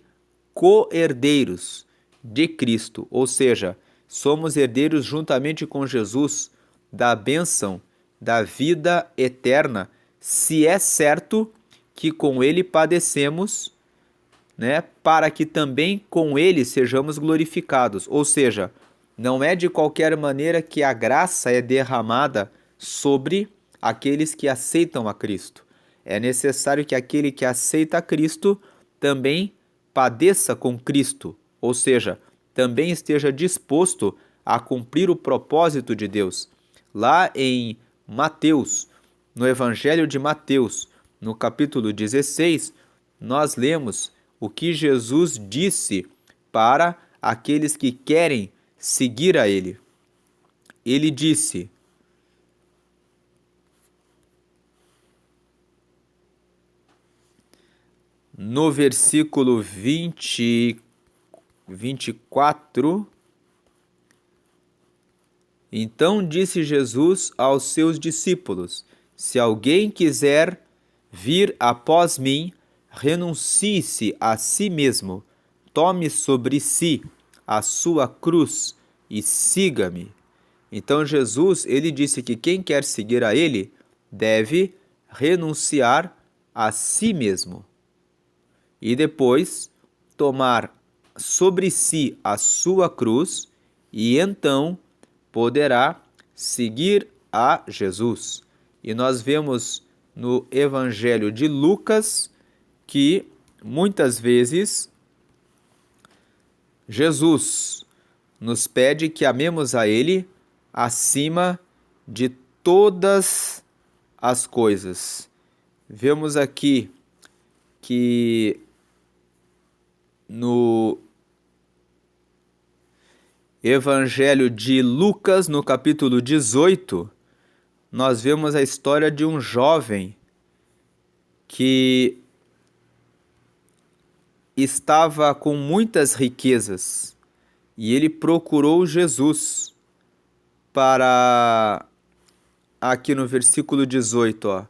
co-herdeiros de Cristo, ou seja, somos herdeiros juntamente com Jesus da bênção da vida eterna, se é certo que com ele padecemos, né, para que também com ele sejamos glorificados. Ou seja, não é de qualquer maneira que a graça é derramada sobre aqueles que aceitam a Cristo. É necessário que aquele que aceita a Cristo também padeça com Cristo, ou seja, também esteja disposto a cumprir o propósito de Deus. Lá em Mateus, no Evangelho de Mateus, no capítulo 16, nós lemos o que Jesus disse para aqueles que querem seguir a Ele. Ele disse: no versículo 24, então disse Jesus aos seus discípulos: se alguém quiser vir após mim, renuncie-se a si mesmo, tome sobre si a sua cruz e siga-me. Então Jesus, ele disse que quem quer seguir a ele deve renunciar a si mesmo e depois tomar sobre si a sua cruz e então poderá seguir a Jesus. E nós vemos no Evangelho de Lucas que muitas vezes Jesus nos pede que amemos a Ele acima de todas as coisas. Vemos aqui que no Evangelho de Lucas, no capítulo 18, nós vemos a história de um jovem que estava com muitas riquezas e ele procurou Jesus aqui no versículo 18,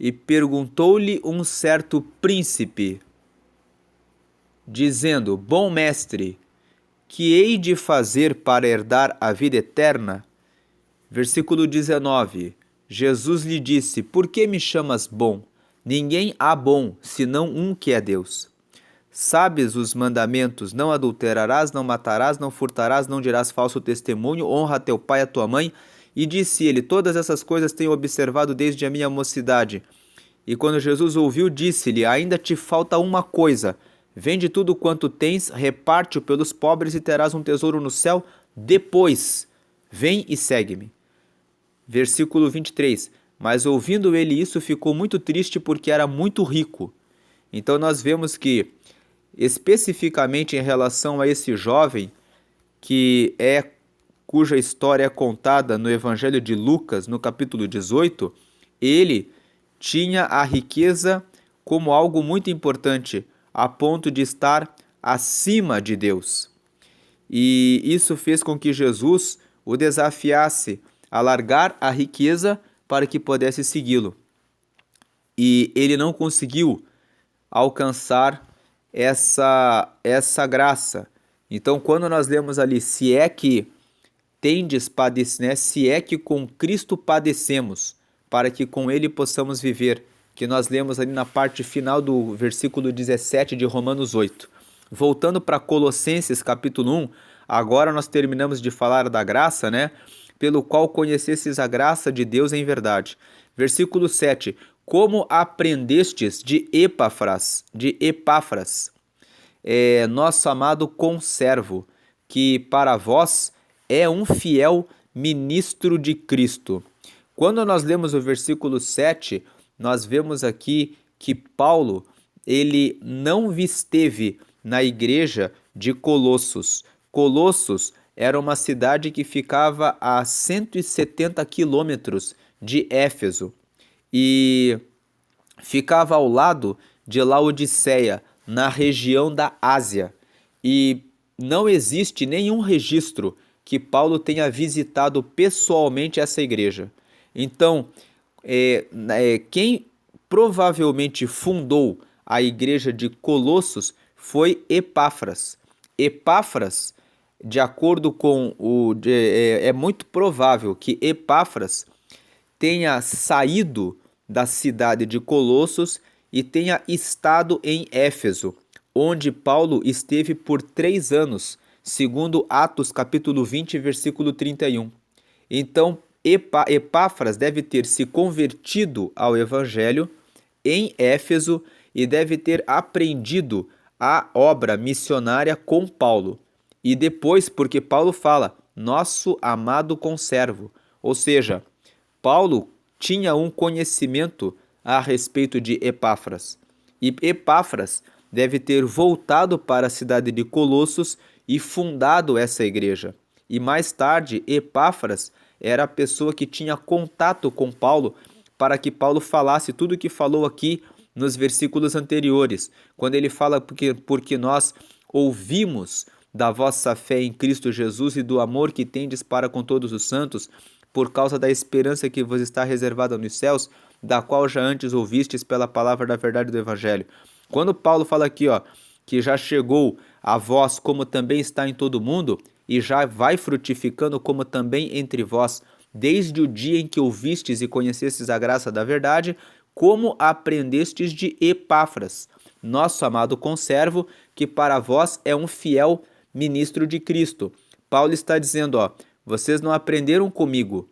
e perguntou-lhe um certo príncipe, dizendo: bom mestre, que hei de fazer para herdar a vida eterna? Versículo 19, Jesus lhe disse: por que me chamas bom? Ninguém há bom, senão um que é Deus. Sabes os mandamentos: não adulterarás, não matarás, não furtarás, não dirás falso testemunho, honra teu pai e a tua mãe. E disse ele: todas essas coisas tenho observado desde a minha mocidade. E quando Jesus ouviu, disse-lhe: Ainda te falta uma coisa. Vende tudo quanto tens, reparte-o pelos pobres e terás um tesouro no céu. Depois, vem e segue-me. Versículo 23. Mas ouvindo ele isso, ficou muito triste porque era muito rico. Então nós vemos que, especificamente em relação a esse jovem, cuja história é contada no Evangelho de Lucas, no capítulo 18, ele tinha a riqueza como algo muito importante, a ponto de estar acima de Deus. E isso fez com que Jesus o desafiasse a largar a riqueza para que pudesse segui-lo. E ele não conseguiu alcançar essa graça. Então, quando nós lemos ali, se é que tendes padecido, né? Se é que com Cristo padecemos, para que com ele possamos viver, que nós lemos ali na parte final do versículo 17 de Romanos 8. Voltando para Colossenses capítulo 1, agora nós terminamos de falar da graça, né? Pelo qual conhecesses a graça de Deus em verdade. Versículo 7. Como aprendestes de Epáfras, nosso amado conservo, que para vós é um fiel ministro de Cristo. Quando nós lemos o versículo 7, nós vemos aqui que Paulo, ele não esteve na igreja de Colossos. Colossos era uma cidade que ficava a 170 quilômetros de Éfeso e ficava ao lado de Laodiceia, na região da Ásia. E não existe nenhum registro que Paulo tenha visitado pessoalmente essa igreja. Então, quem provavelmente fundou a igreja de Colossos foi Epáfras. Epáfras, de acordo com é muito provável que Epáfras tenha saído da cidade de Colossos e tenha estado em Éfeso, onde Paulo esteve por 3 anos, segundo Atos capítulo 20, versículo 31. Então, Epáfras deve ter se convertido ao Evangelho em Éfeso e deve ter aprendido a obra missionária com Paulo. E depois, porque Paulo fala, nosso amado conservo, ou seja, Paulo tinha um conhecimento a respeito de Epáfras. E Epáfras deve ter voltado para a cidade de Colossos e fundado essa igreja. E mais tarde, Epáfras era a pessoa que tinha contato com Paulo para que Paulo falasse tudo o que falou aqui nos versículos anteriores, quando ele fala porque nós ouvimos da vossa fé em Cristo Jesus e do amor que tendes para com todos os santos, por causa da esperança que vos está reservada nos céus, da qual já antes ouvistes pela palavra da verdade do Evangelho. Quando Paulo fala aqui, que já chegou a vós como também está em todo mundo, e já vai frutificando como também entre vós, desde o dia em que ouvistes e conhecestes a graça da verdade, como aprendestes de Epáfras, nosso amado conservo, que para vós é um fiel ministro de Cristo. Paulo está dizendo, vocês não aprenderam comigo.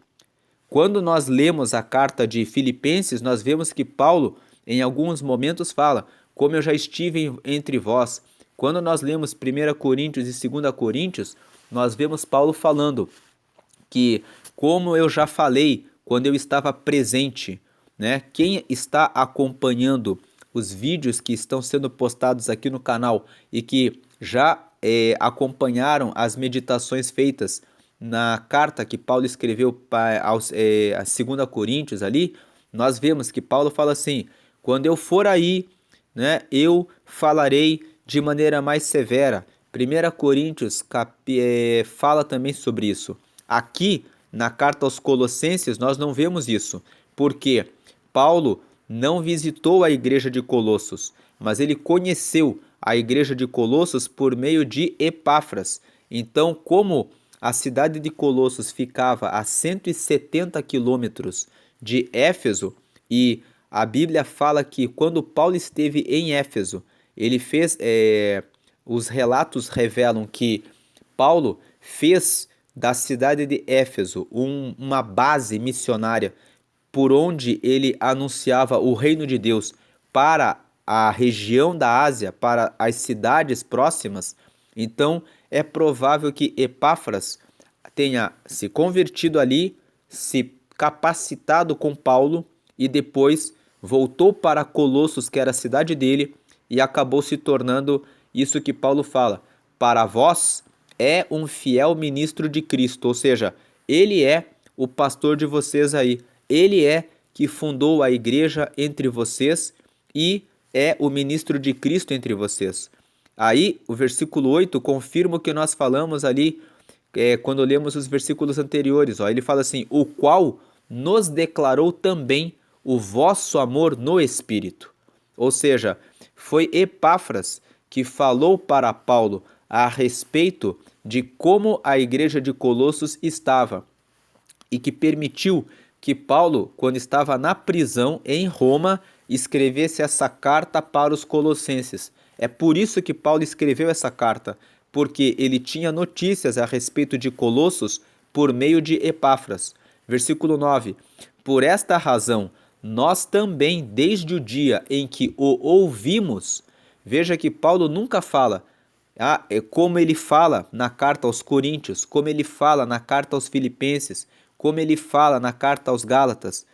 Quando nós lemos a carta de Filipenses, nós vemos que Paulo, em alguns momentos, fala, como eu já estive entre vós. Quando nós lemos 1 Coríntios e 2 Coríntios, nós vemos Paulo falando que, como eu já falei quando eu estava presente, né? Quem está acompanhando os vídeos que estão sendo postados aqui no canal e que já acompanharam as meditações feitas na carta que Paulo escreveu a 2 Coríntios ali, nós vemos que Paulo fala assim, quando eu for aí, né, eu falarei de maneira mais severa. 1 Coríntios fala também sobre isso. Aqui, na carta aos Colossenses, nós não vemos isso, porque Paulo não visitou a igreja de Colossos, mas ele conheceu a igreja de Colossos por meio de Epáfras. Então, como a cidade de Colossos ficava a 170 quilômetros de Éfeso, e a Bíblia fala que quando Paulo esteve em Éfeso, ele fez, os relatos revelam que Paulo fez da cidade de Éfeso uma base missionária por onde ele anunciava o reino de Deus para a região da Ásia, para as cidades próximas, então é provável que Epáfras tenha se convertido ali, se capacitado com Paulo e depois voltou para Colossos, que era a cidade dele, e acabou se tornando isso que Paulo fala: para vós é um fiel ministro de Cristo, ou seja, ele é o pastor de vocês aí, ele é que fundou a igreja entre vocês e é o ministro de Cristo entre vocês. Aí, o versículo 8 confirma o que nós falamos ali quando lemos os versículos anteriores. Ó. Ele fala assim: o qual nos declarou também o vosso amor no Espírito. Ou seja, foi Epáfras que falou para Paulo a respeito de como a igreja de Colossos estava e que permitiu que Paulo, quando estava na prisão em Roma, escrevesse essa carta para os colossenses. É por isso que Paulo escreveu essa carta, porque ele tinha notícias a respeito de Colossos por meio de Epáfras. Versículo 9: por esta razão, nós também, desde o dia em que o ouvimos, veja que Paulo nunca fala, como ele fala na carta aos Coríntios, como ele fala na carta aos Filipenses, como ele fala na carta aos Gálatas.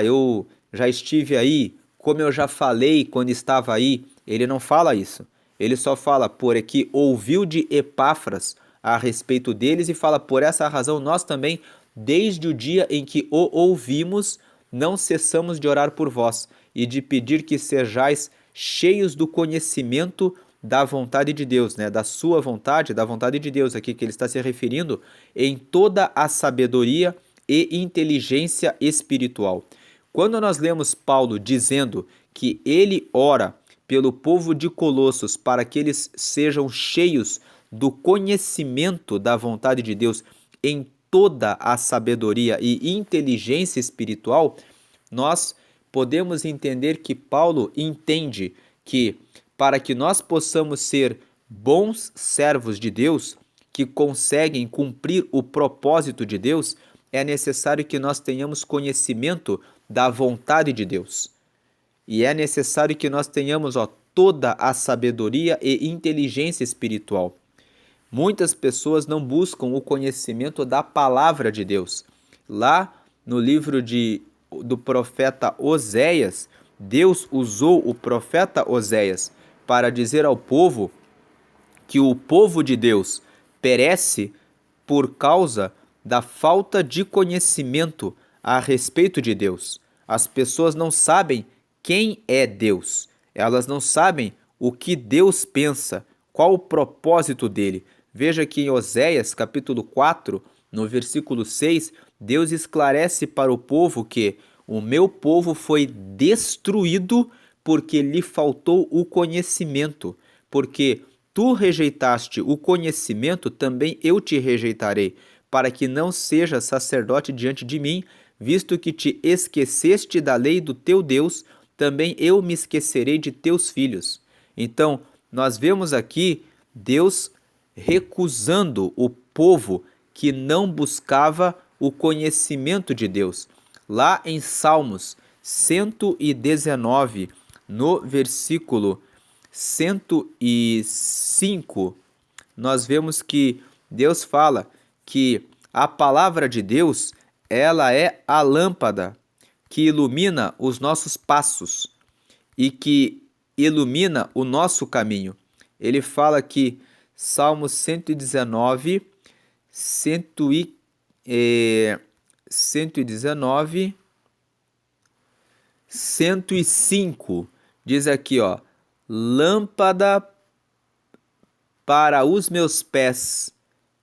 Eu já estive aí, como eu já falei quando estava aí. Ele não fala isso. Ele só fala que ouviu de Epáfras a respeito deles e fala: por essa razão nós também, desde o dia em que o ouvimos, não cessamos de orar por vós e de pedir que sejais cheios do conhecimento da vontade de Deus, né? Da sua vontade, da vontade de Deus aqui que ele está se referindo, em toda a sabedoria e inteligência espiritual. Quando nós lemos Paulo dizendo que ele ora pelo povo de Colossos para que eles sejam cheios do conhecimento da vontade de Deus em toda a sabedoria e inteligência espiritual, nós podemos entender que Paulo entende que para que nós possamos ser bons servos de Deus, que conseguem cumprir o propósito de Deus, é necessário que nós tenhamos conhecimento da vontade de Deus. E é necessário que nós tenhamos toda a sabedoria e inteligência espiritual. Muitas pessoas não buscam o conhecimento da palavra de Deus. Lá no livro do profeta Oséias, Deus usou o profeta Oséias para dizer ao povo que o povo de Deus perece por causa da falta de conhecimento a respeito de Deus. As pessoas não sabem quem é Deus. Elas não sabem o que Deus pensa, qual o propósito dele. Veja que em Oséias, capítulo 4, no versículo 6, Deus esclarece para o povo que o meu povo foi destruído porque lhe faltou o conhecimento. Porque tu rejeitaste o conhecimento, também eu te rejeitarei, para que não sejas sacerdote diante de mim, visto que te esqueceste da lei do teu Deus, também eu me esquecerei de teus filhos. Então, nós vemos aqui Deus recusando o povo que não buscava o conhecimento de Deus. Lá em Salmos 119, no versículo 105, nós vemos que Deus fala que a palavra de Deus, ela é a lâmpada que ilumina os nossos passos e que ilumina o nosso caminho. Ele fala que Salmo 119, 105, diz aqui, lâmpada para os meus pés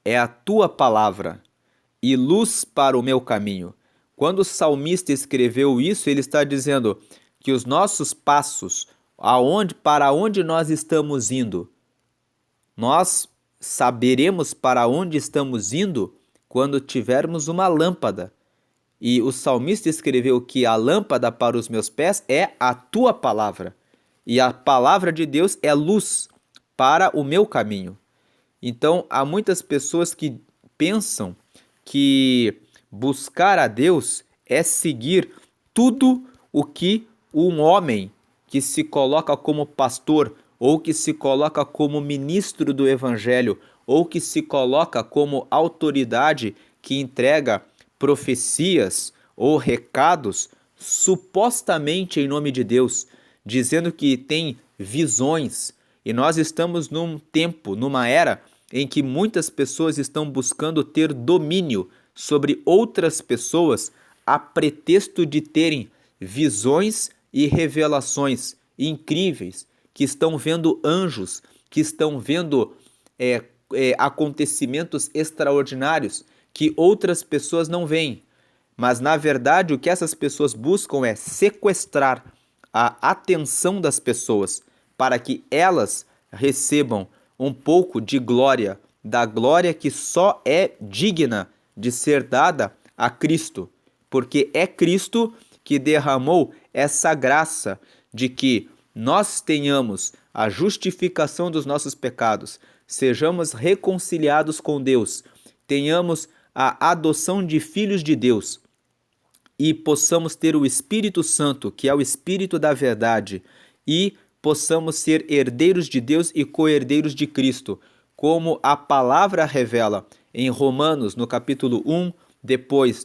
é a tua palavra e luz para o meu caminho. Quando o salmista escreveu isso, ele está dizendo que os nossos passos, para onde nós estamos indo, nós saberemos para onde estamos indo quando tivermos uma lâmpada. E o salmista escreveu que a lâmpada para os meus pés é a tua palavra. E a palavra de Deus é luz para o meu caminho. Então, há muitas pessoas que pensam que buscar a Deus é seguir tudo o que um homem que se coloca como pastor, ou que se coloca como ministro do evangelho, ou que se coloca como autoridade que entrega profecias ou recados, supostamente em nome de Deus, dizendo que tem visões. E nós estamos num tempo, numa era em que muitas pessoas estão buscando ter domínio sobre outras pessoas a pretexto de terem visões e revelações incríveis, que estão vendo anjos, que estão vendo acontecimentos extraordinários que outras pessoas não veem. Mas, na verdade, o que essas pessoas buscam é sequestrar a atenção das pessoas para que elas recebam um pouco de glória, da glória que só é digna de ser dada a Cristo, porque é Cristo que derramou essa graça de que nós tenhamos a justificação dos nossos pecados, sejamos reconciliados com Deus, tenhamos a adoção de filhos de Deus e possamos ter o Espírito Santo, que é o Espírito da verdade, e possamos ser herdeiros de Deus e co-herdeiros de Cristo, como a palavra revela em Romanos, no capítulo 1, depois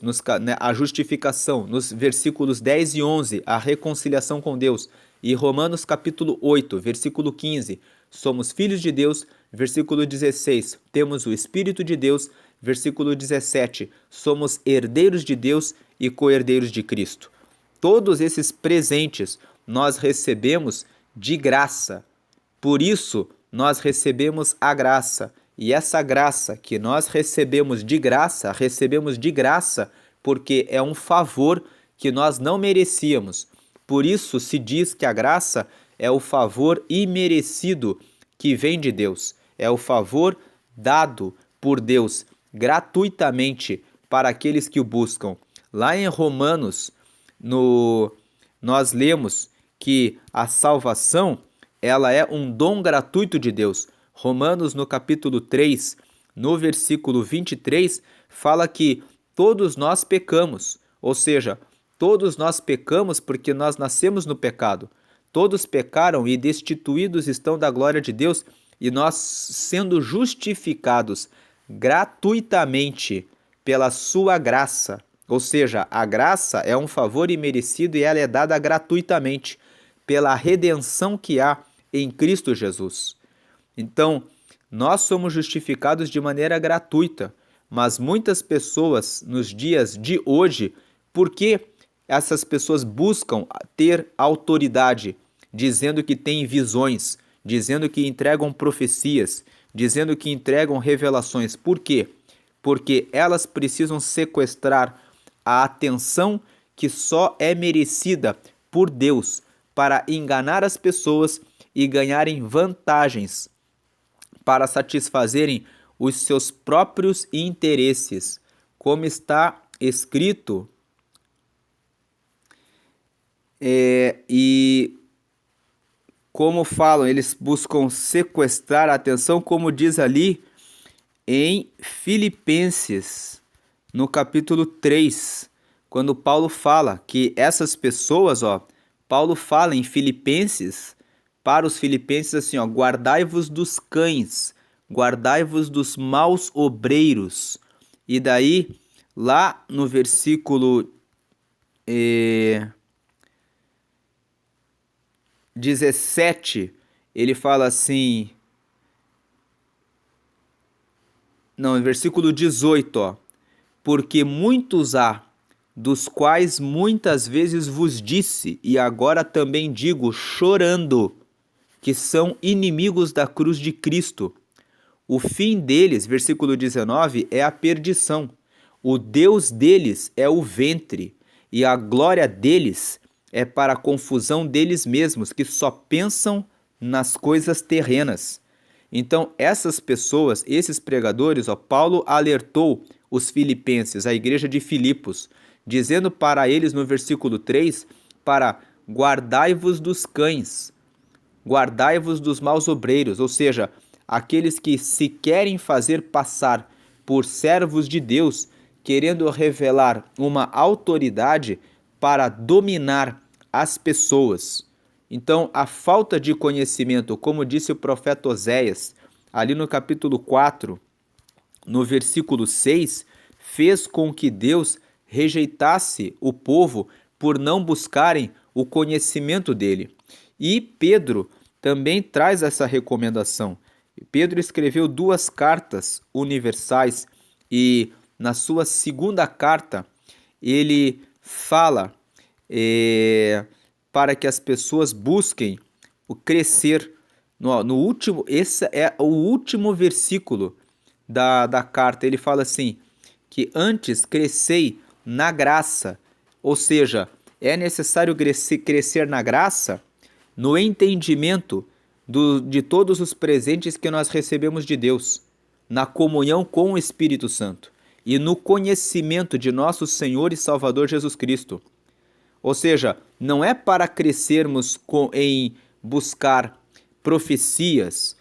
a justificação, nos versículos 10 e 11, a reconciliação com Deus, e Romanos capítulo 8, versículo 15, somos filhos de Deus, versículo 16, temos o Espírito de Deus, versículo 17, somos herdeiros de Deus e co-herdeiros de Cristo. Todos esses presentes nós recebemos de graça. Por isso, nós recebemos a graça. E essa graça que nós recebemos de graça porque é um favor que nós não merecíamos. Por isso se diz que a graça é o favor imerecido que vem de Deus. É o favor dado por Deus gratuitamente para aqueles que o buscam. Lá em Romanos, nós lemos que a salvação ela é um dom gratuito de Deus. Romanos, no capítulo 3, no versículo 23, fala que todos nós pecamos, ou seja, todos nós pecamos porque nós nascemos no pecado. Todos pecaram e destituídos estão da glória de Deus, e nós sendo justificados gratuitamente pela sua graça. Ou seja, a graça é um favor imerecido e ela é dada gratuitamente pela redenção que há em Cristo Jesus. Então, nós somos justificados de maneira gratuita, mas muitas pessoas nos dias de hoje, por que essas pessoas buscam ter autoridade, dizendo que têm visões, dizendo que entregam profecias, dizendo que entregam revelações? Por quê? Porque elas precisam sequestrar a atenção que só é merecida por Deus para enganar as pessoas e ganharem vantagens para satisfazerem os seus próprios interesses, como está escrito, e como falam, eles buscam sequestrar a atenção, como diz ali em Filipenses, no capítulo 3, quando Paulo fala que essas pessoas, Paulo fala em Filipenses, para os filipenses assim, guardai-vos dos cães, guardai-vos dos maus obreiros. E daí, lá no versículo 17, ele fala assim, no versículo 18, porque muitos há, dos quais muitas vezes vos disse, e agora também digo, chorando, que são inimigos da cruz de Cristo. O fim deles, versículo 19, é a perdição. O Deus deles é o ventre, e a glória deles é para a confusão deles mesmos, que só pensam nas coisas terrenas. Então, essas pessoas, esses pregadores, Paulo alertou os filipenses, a igreja de Filipos, dizendo para eles no versículo 3, para guardai-vos dos cães, guardai-vos dos maus obreiros, ou seja, aqueles que se querem fazer passar por servos de Deus, querendo revelar uma autoridade para dominar as pessoas. Então, a falta de conhecimento, como disse o profeta Oséias, ali no capítulo 4, no versículo 6, fez com que Deus rejeitasse o povo por não buscarem o conhecimento dele. E Pedro também traz essa recomendação. Pedro escreveu 2 cartas universais e na sua segunda carta ele fala para que as pessoas busquem o crescer. Esse é o último versículo da carta. Ele fala assim, que antes crescei na graça, ou seja, é necessário crescer na graça, no entendimento de todos os presentes que nós recebemos de Deus, na comunhão com o Espírito Santo e no conhecimento de nosso Senhor e Salvador Jesus Cristo. Ou seja, não é para crescermos em buscar profecias,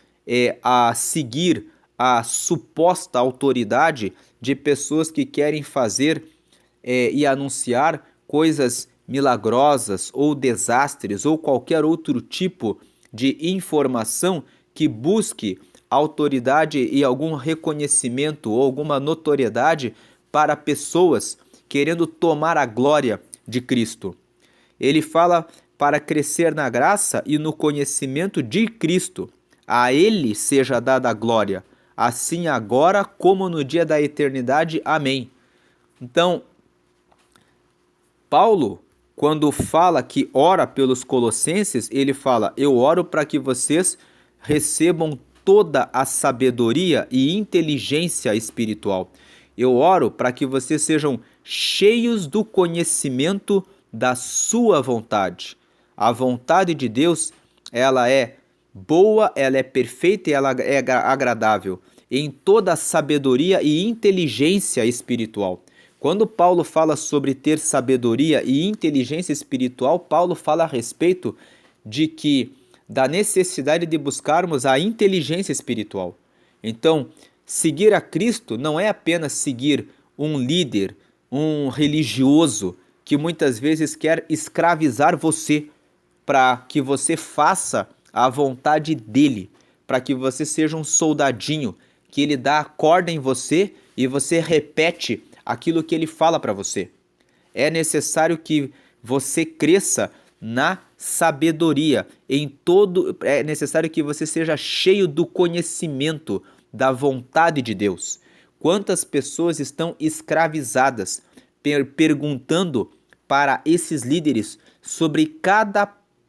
a seguir a suposta autoridade de pessoas que querem fazer e anunciar coisas milagrosas ou desastres ou qualquer outro tipo de informação que busque autoridade e algum reconhecimento ou alguma notoriedade para pessoas querendo tomar a glória de Cristo. Ele fala para crescer na graça e no conhecimento de Cristo. A Ele seja dada a glória, assim agora como no dia da eternidade. Amém. Então, Paulo, quando fala que ora pelos colossenses, ele fala, eu oro para que vocês recebam toda a sabedoria e inteligência espiritual. Eu oro para que vocês sejam cheios do conhecimento da sua vontade. A vontade de Deus, ela é boa, ela é perfeita e ela é agradável em toda a sabedoria e inteligência espiritual. Quando Paulo fala sobre ter sabedoria e inteligência espiritual, Paulo fala a respeito da necessidade de buscarmos a inteligência espiritual. Então, seguir a Cristo não é apenas seguir um líder, um religioso que muitas vezes quer escravizar você para que você faça a vontade dele, para que você seja um soldadinho, que ele dá a corda em você e você repete aquilo que ele fala para você. É necessário que você cresça na sabedoria, é necessário que você seja cheio do conhecimento da vontade de Deus. Quantas pessoas estão escravizadas perguntando para esses líderes sobre cada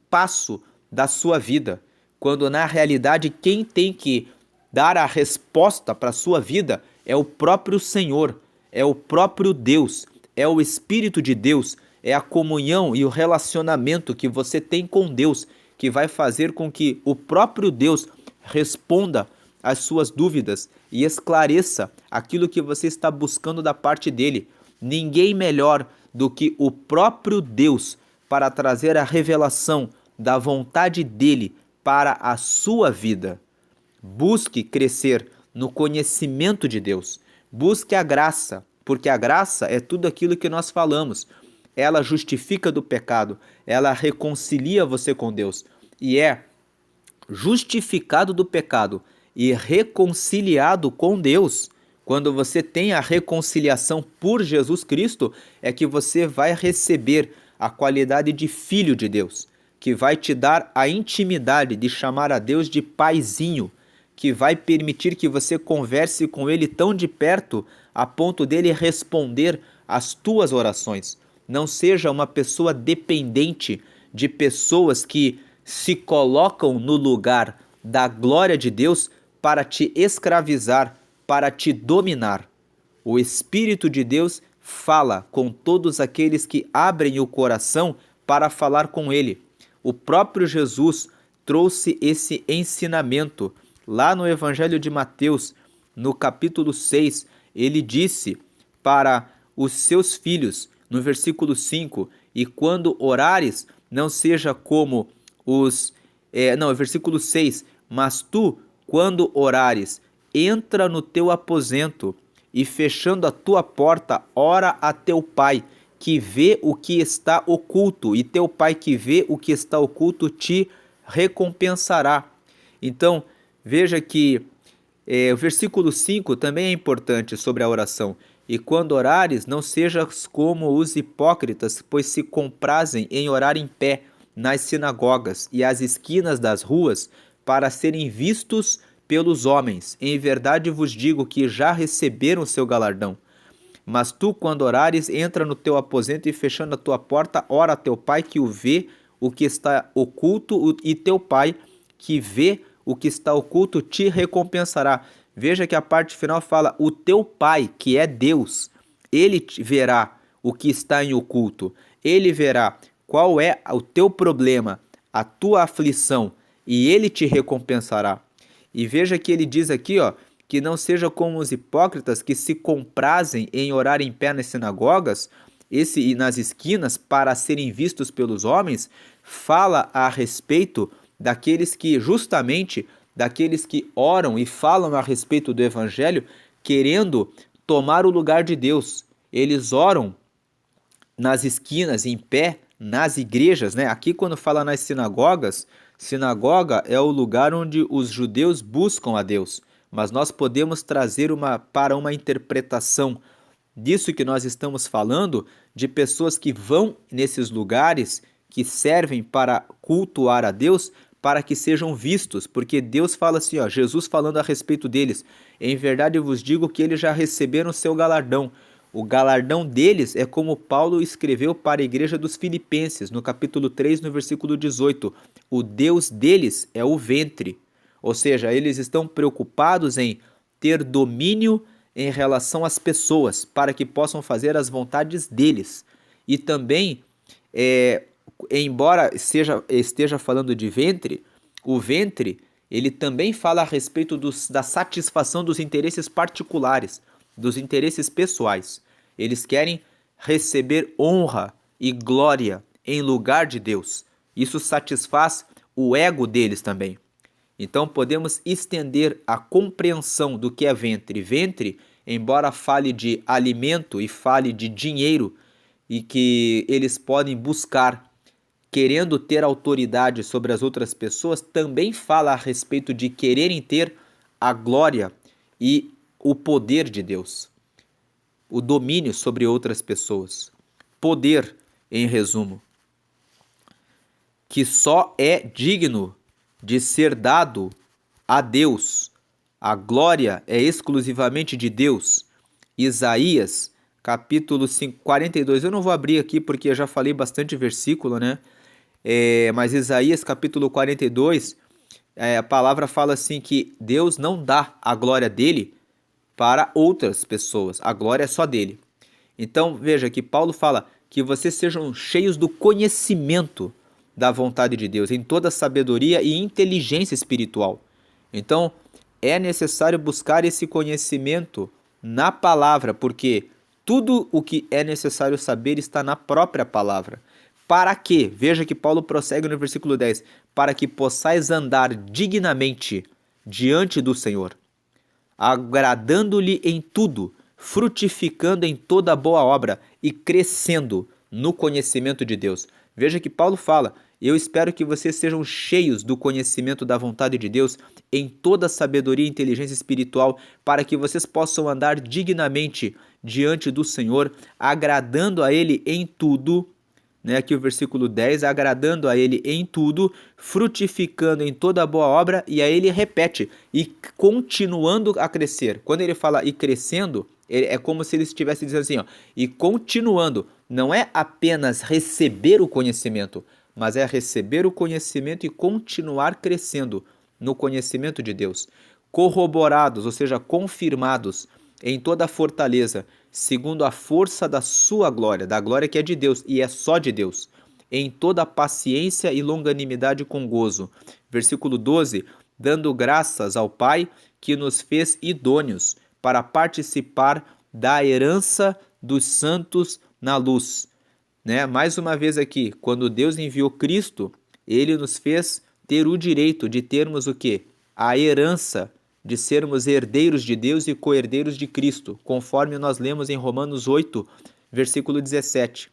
passo da sua vida, quando na realidade quem tem que dar a resposta para a sua vida é o próprio Senhor, é o próprio Deus, é o Espírito de Deus, é a comunhão e o relacionamento que você tem com Deus que vai fazer com que o próprio Deus responda às suas dúvidas e esclareça aquilo que você está buscando da parte dele. Ninguém melhor do que o próprio Deus para trazer a revelação da vontade dele para a sua vida. Busque crescer no conhecimento de Deus. Busque a graça, porque a graça é tudo aquilo que nós falamos. Ela justifica do pecado, ela reconcilia você com Deus. E é justificado do pecado e reconciliado com Deus. Quando você tem a reconciliação por Jesus Cristo, é que você vai receber a qualidade de filho de Deus, que vai te dar a intimidade de chamar a Deus de paizinho, que vai permitir que você converse com ele tão de perto a ponto dele responder às tuas orações. Não seja uma pessoa dependente de pessoas que se colocam no lugar da glória de Deus para te escravizar, para te dominar. O Espírito de Deus fala com todos aqueles que abrem o coração para falar com ele. O próprio Jesus trouxe esse ensinamento. Lá no Evangelho de Mateus, no capítulo 6, ele disse para os seus filhos, no versículo 5, e quando orares, não seja como versículo 6, mas tu, quando orares, entra no teu aposento e fechando a tua porta, ora a teu pai, que vê o que está oculto, e teu Pai que vê o que está oculto te recompensará. Então, veja que o versículo 5 também é importante sobre a oração. E quando orares, não sejas como os hipócritas, pois se comprazem em orar em pé nas sinagogas e às esquinas das ruas, para serem vistos pelos homens. Em verdade vos digo que já receberam o seu galardão. Mas tu, quando orares, entra no teu aposento e, fechando a tua porta, ora a teu Pai que o vê o que está oculto, e teu Pai que vê o que está oculto te recompensará. Veja que a parte final fala: o teu Pai, que é Deus, ele verá o que está em oculto. Ele verá qual é o teu problema, a tua aflição, e ele te recompensará. E veja que ele diz aqui, ó, que não seja como os hipócritas que se comprazem em orar em pé nas sinagogas e nas esquinas para serem vistos pelos homens. Fala a respeito daqueles que, justamente, daqueles que oram e falam a respeito do evangelho, querendo tomar o lugar de Deus. Eles oram nas esquinas, em pé, nas igrejas, né? Aqui quando fala nas sinagogas, sinagoga é o lugar onde os judeus buscam a Deus. Mas nós podemos trazer para uma interpretação disso que nós estamos falando, de pessoas que vão nesses lugares, que servem para cultuar a Deus, para que sejam vistos, porque Deus fala assim, ó, Jesus falando a respeito deles: em verdade eu vos digo que eles já receberam o seu galardão. O galardão deles é como Paulo escreveu para a igreja dos Filipenses, no capítulo 3, no versículo 18. O Deus deles é o ventre. Ou seja, eles estão preocupados em ter domínio em relação às pessoas, para que possam fazer as vontades deles. E também, embora esteja falando de ventre, o ventre, ele também fala a respeito da satisfação dos interesses particulares, dos interesses pessoais. Eles querem receber honra e glória em lugar de Deus. Isso satisfaz o ego deles também. Então podemos estender a compreensão do que é ventre. Ventre, embora fale de alimento e fale de dinheiro, e que eles podem buscar querendo ter autoridade sobre as outras pessoas, também fala a respeito de quererem ter a glória e o poder de Deus, o domínio sobre outras pessoas. Poder, em resumo, que só é digno de ser dado a Deus. A glória é exclusivamente de Deus. Isaías, capítulo 42. Eu não vou abrir aqui porque eu já falei bastante versículo, né? Mas Isaías, capítulo 42, a palavra fala assim que Deus não dá a glória dele para outras pessoas. A glória é só dele. Então, veja que Paulo fala que vocês sejam cheios do conhecimento da vontade de Deus, em toda sabedoria e inteligência espiritual. Então, é necessário buscar esse conhecimento na palavra, porque tudo o que é necessário saber está na própria palavra. Para que? Veja que Paulo prossegue no versículo 10. Para que possais andar dignamente diante do Senhor, agradando-lhe em tudo, frutificando em toda boa obra e crescendo no conhecimento de Deus. Veja que Paulo fala: eu espero que vocês sejam cheios do conhecimento da vontade de Deus em toda sabedoria e inteligência espiritual, para que vocês possam andar dignamente diante do Senhor, agradando a Ele em tudo, né? Aqui o versículo 10, agradando a Ele em tudo, frutificando em toda boa obra, e aí ele repete, e continuando a crescer. Quando ele fala e crescendo, é como se ele estivesse dizendo assim, ó, e continuando, não é apenas receber o conhecimento, mas é receber o conhecimento e continuar crescendo no conhecimento de Deus. Corroborados, ou seja, confirmados em toda a fortaleza, segundo a força da sua glória, da glória que é de Deus e é só de Deus, em toda a paciência e longanimidade com gozo. Versículo 12, dando graças ao Pai que nos fez idôneos para participar da herança dos santos na luz. Né? Mais uma vez aqui, quando Deus enviou Cristo, Ele nos fez ter o direito de termos o quê? A herança, de sermos herdeiros de Deus e co-herdeiros de Cristo, conforme nós lemos em Romanos 8, versículo 17.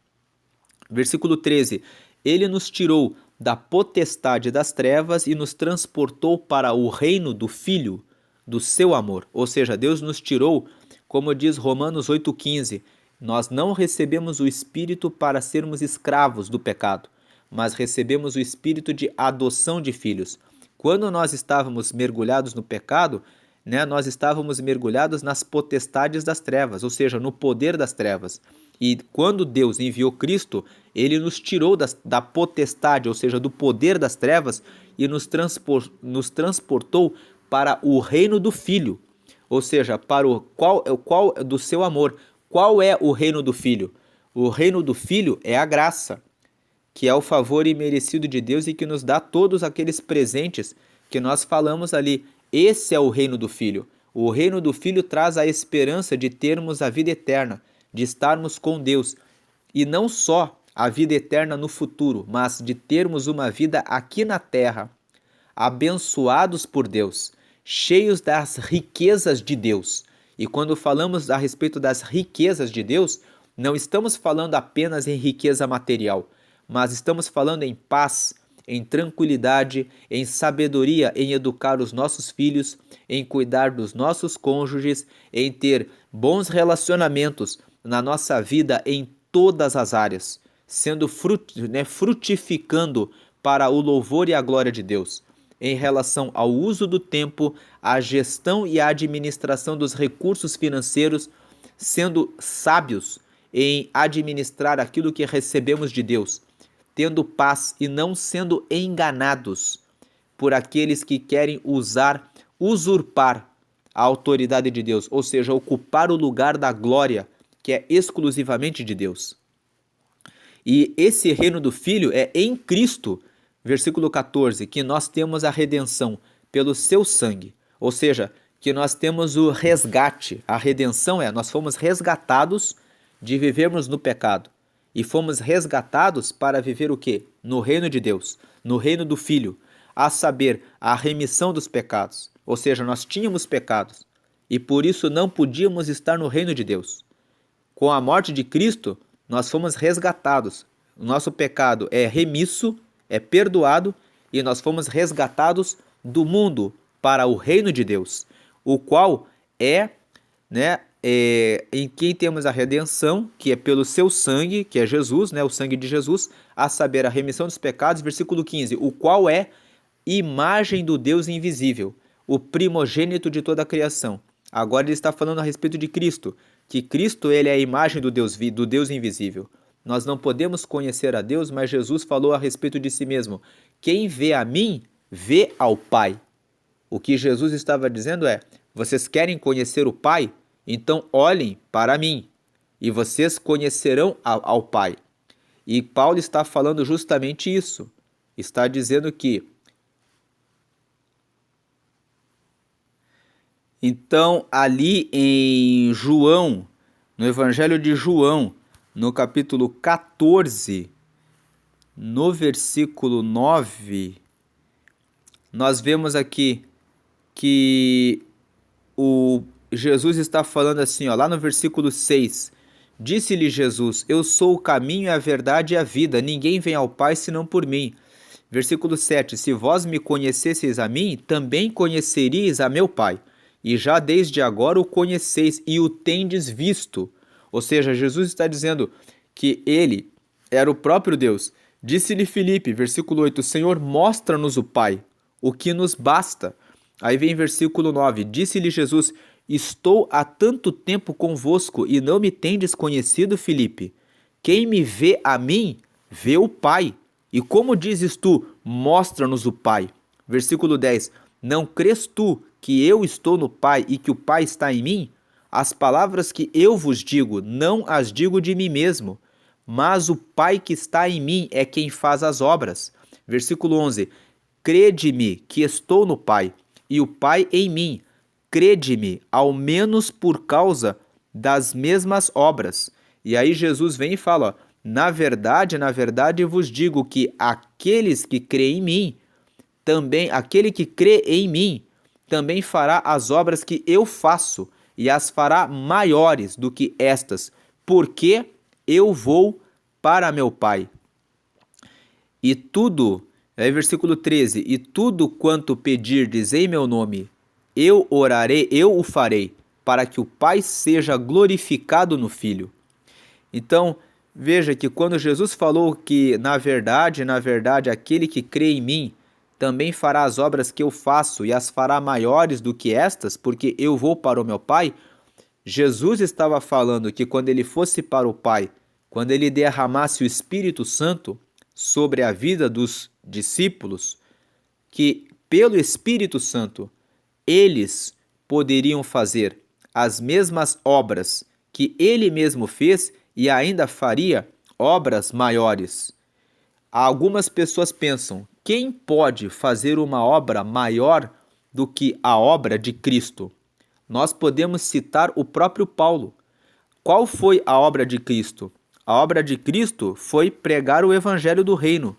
Versículo 13. Ele nos tirou da potestade das trevas e nos transportou para o reino do Filho do seu amor. Ou seja, Deus nos tirou, como diz Romanos 8,15, nós não recebemos o Espírito para sermos escravos do pecado, mas recebemos o Espírito de adoção de filhos. Quando nós estávamos mergulhados no pecado, nós estávamos mergulhados nas potestades das trevas, ou seja, no poder das trevas. E quando Deus enviou Cristo, ele nos tirou da potestade, ou seja, do poder das trevas, e nos transportou para o reino do Filho, ou seja, para o qual do seu amor. Qual é o reino do Filho? O reino do Filho é a graça, que é o favor imerecido de Deus e que nos dá todos aqueles presentes que nós falamos ali. Esse é o reino do Filho. O reino do Filho traz a esperança de termos a vida eterna, de estarmos com Deus, e não só a vida eterna no futuro, mas de termos uma vida aqui na terra, abençoados por Deus, cheios das riquezas de Deus. E quando falamos a respeito das riquezas de Deus, não estamos falando apenas em riqueza material, mas estamos falando em paz, em tranquilidade, em sabedoria, em educar os nossos filhos, em cuidar dos nossos cônjuges, em ter bons relacionamentos na nossa vida em todas as áreas, sendo frutificando para o louvor e a glória de Deus, em relação ao uso do tempo, à gestão e à administração dos recursos financeiros, sendo sábios em administrar aquilo que recebemos de Deus, tendo paz e não sendo enganados por aqueles que querem usurpar a autoridade de Deus, ou seja, ocupar o lugar da glória que é exclusivamente de Deus. E esse reino do Filho é em Cristo, versículo 14, que nós temos a redenção pelo seu sangue, ou seja, que nós temos o resgate. A redenção nós fomos resgatados de vivermos no pecado e fomos resgatados para viver o quê? No reino de Deus, no reino do Filho, a saber, a remissão dos pecados. Ou seja, nós tínhamos pecados e por isso não podíamos estar no reino de Deus. Com a morte de Cristo, nós fomos resgatados. O nosso pecado é remisso, é perdoado e nós fomos resgatados do mundo para o reino de Deus, o qual em quem temos a redenção, que é pelo seu sangue, que é Jesus, o sangue de Jesus, a saber, a remissão dos pecados, versículo 15, o qual é imagem do Deus invisível, o primogênito de toda a criação. Agora ele está falando a respeito de Cristo, que Cristo ele é a imagem do Deus invisível. Nós não podemos conhecer a Deus, mas Jesus falou a respeito de si mesmo. Quem vê a mim, vê ao Pai. O que Jesus estava dizendo é, vocês querem conhecer o Pai? Então olhem para mim, e vocês conhecerão ao Pai. E Paulo está falando justamente isso. Está dizendo que então, ali em João, no Evangelho de João, no capítulo 14, no versículo 9, nós vemos aqui que Jesus está falando assim, lá no versículo 6, disse-lhe Jesus, eu sou o caminho, a verdade e a vida, ninguém vem ao Pai senão por mim. Versículo 7, se vós me conhecesseis a mim, também conheceríeis a meu Pai. E já desde agora o conheceis e o tendes visto. Ou seja, Jesus está dizendo que ele era o próprio Deus. Disse-lhe Filipe, versículo 8, Senhor, mostra-nos o Pai, o que nos basta. Aí vem versículo 9, disse-lhe Jesus, estou há tanto tempo convosco e não me tendes conhecido, Filipe. Quem me vê a mim, vê o Pai. E como dizes tu, mostra-nos o Pai. Versículo 10, não crês tu que eu estou no Pai e que o Pai está em mim? As palavras que eu vos digo, não as digo de mim mesmo, mas o Pai que está em mim é quem faz as obras. Versículo 11, crede-me que estou no Pai e o Pai em mim. Crede-me, ao menos por causa das mesmas obras. E aí Jesus vem e fala, na verdade vos digo que aqueles que creem em mim, também aquele que crê em mim, também fará as obras que eu faço, e as fará maiores do que estas, porque eu vou para meu Pai. E tudo, aí versículo 13, e tudo quanto pedirdes em meu nome, eu orarei, eu o farei, para que o Pai seja glorificado no Filho. Então, veja que quando Jesus falou que, na verdade, aquele que crê em mim também fará as obras que eu faço e as fará maiores do que estas, porque eu vou para o meu Pai, Jesus estava falando que quando ele fosse para o Pai, quando ele derramasse o Espírito Santo sobre a vida dos discípulos, que pelo Espírito Santo eles poderiam fazer as mesmas obras que ele mesmo fez e ainda faria obras maiores. Algumas pessoas pensam: quem pode fazer uma obra maior do que a obra de Cristo? Nós podemos citar o próprio Paulo. Qual foi a obra de Cristo? A obra de Cristo foi pregar o evangelho do reino.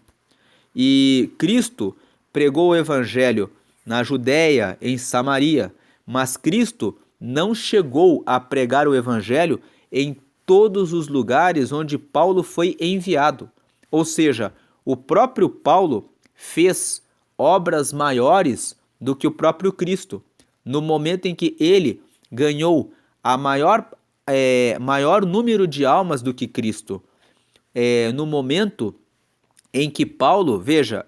E Cristo pregou o evangelho na Judéia, em Samaria, mas Cristo não chegou a pregar o evangelho em todos os lugares onde Paulo foi enviado. Ou seja, o próprio Paulo fez obras maiores do que o próprio Cristo. No momento em que ele ganhou a maior número de almas do que Cristo, no momento em que Paulo, veja,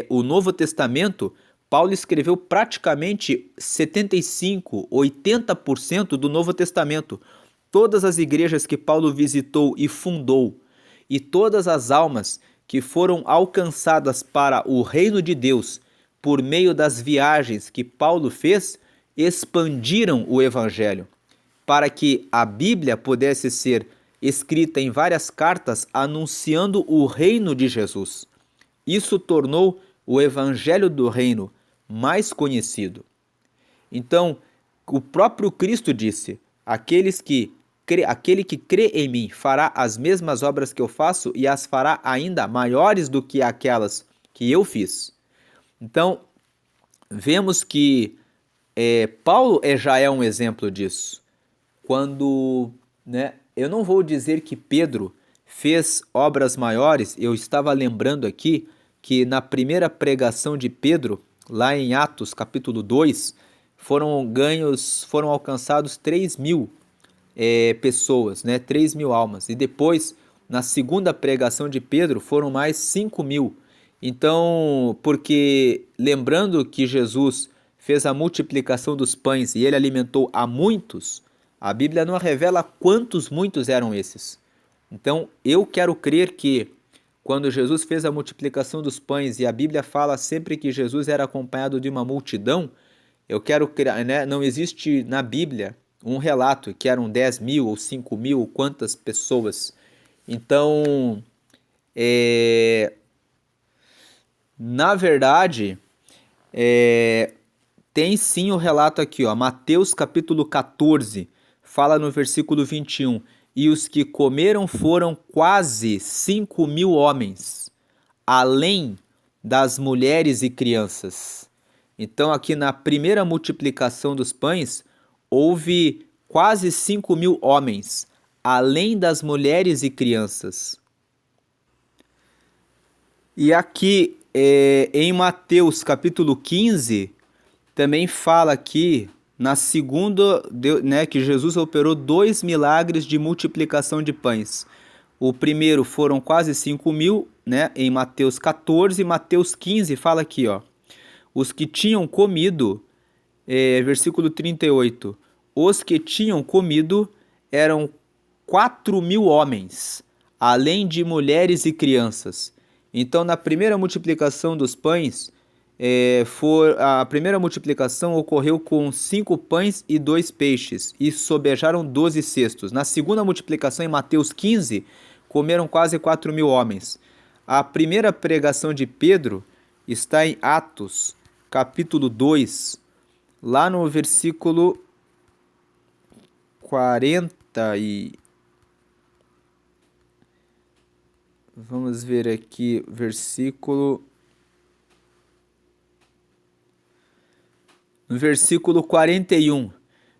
o Novo Testamento, Paulo escreveu praticamente 75, 80% do Novo Testamento. Todas as igrejas que Paulo visitou e fundou, e todas as almas que foram alcançadas para o reino de Deus por meio das viagens que Paulo fez, expandiram o Evangelho, para que a Bíblia pudesse ser escrita em várias cartas anunciando o reino de Jesus. Isso tornou o Evangelho do Reino mais conhecido. Então, o próprio Cristo disse: aquele que crê em mim fará as mesmas obras que eu faço e as fará ainda maiores do que aquelas que eu fiz. Então, vemos que Paulo já é um exemplo disso. Quando, eu não vou dizer que Pedro fez obras maiores, eu estava lembrando aqui que na primeira pregação de Pedro, lá em Atos capítulo 2, foram alcançados 3.000 pessoas, 3.000 almas. E depois, na segunda pregação de Pedro, foram mais 5.000. Então, porque lembrando que Jesus fez a multiplicação dos pães e ele alimentou a muitos, a Bíblia não revela quantos muitos eram esses. Então, eu quero crer que quando Jesus fez a multiplicação dos pães e a Bíblia fala sempre que Jesus era acompanhado de uma multidão, eu quero crer, não existe na Bíblia um relato que eram 10.000 ou 5.000 ou quantas pessoas. Então, na verdade, tem sim o relato aqui, ó, Mateus capítulo 14, fala no versículo 21, e os que comeram foram quase 5.000 homens, além das mulheres e crianças. Então aqui na primeira multiplicação dos pães, houve quase 5.000 homens, além das mulheres e crianças. E aqui em Mateus capítulo 15, também fala aqui na segunda, que Jesus operou 2 milagres de multiplicação de pães. O primeiro foram quase 5.000, em Mateus 14, Mateus 15 fala aqui, ó, os que tinham comido, versículo 38, os que tinham comido eram 4.000 homens, além de mulheres e crianças. Então, na primeira multiplicação dos pães, a primeira multiplicação ocorreu com 5 pães e 2 peixes, e sobejaram 12 cestos. Na segunda multiplicação, em Mateus 15, comeram quase 4.000 homens. A primeira pregação de Pedro está em Atos, capítulo 2, lá no versículo 40 e... Vamos ver aqui, no versículo 41,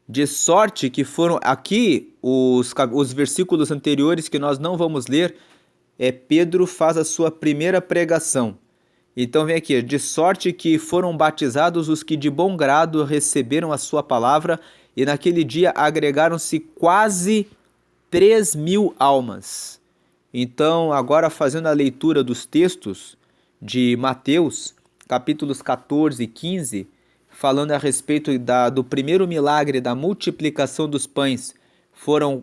De sorte que foram aqui os versículos anteriores que nós não vamos ler, Pedro faz a sua primeira pregação. Então vem aqui, de sorte que foram batizados os que de bom grado receberam a sua palavra, e naquele dia agregaram-se quase 3.000 almas. Então, agora fazendo a leitura dos textos de Mateus, capítulos 14 e 15, falando a respeito do primeiro milagre da multiplicação dos pães, foram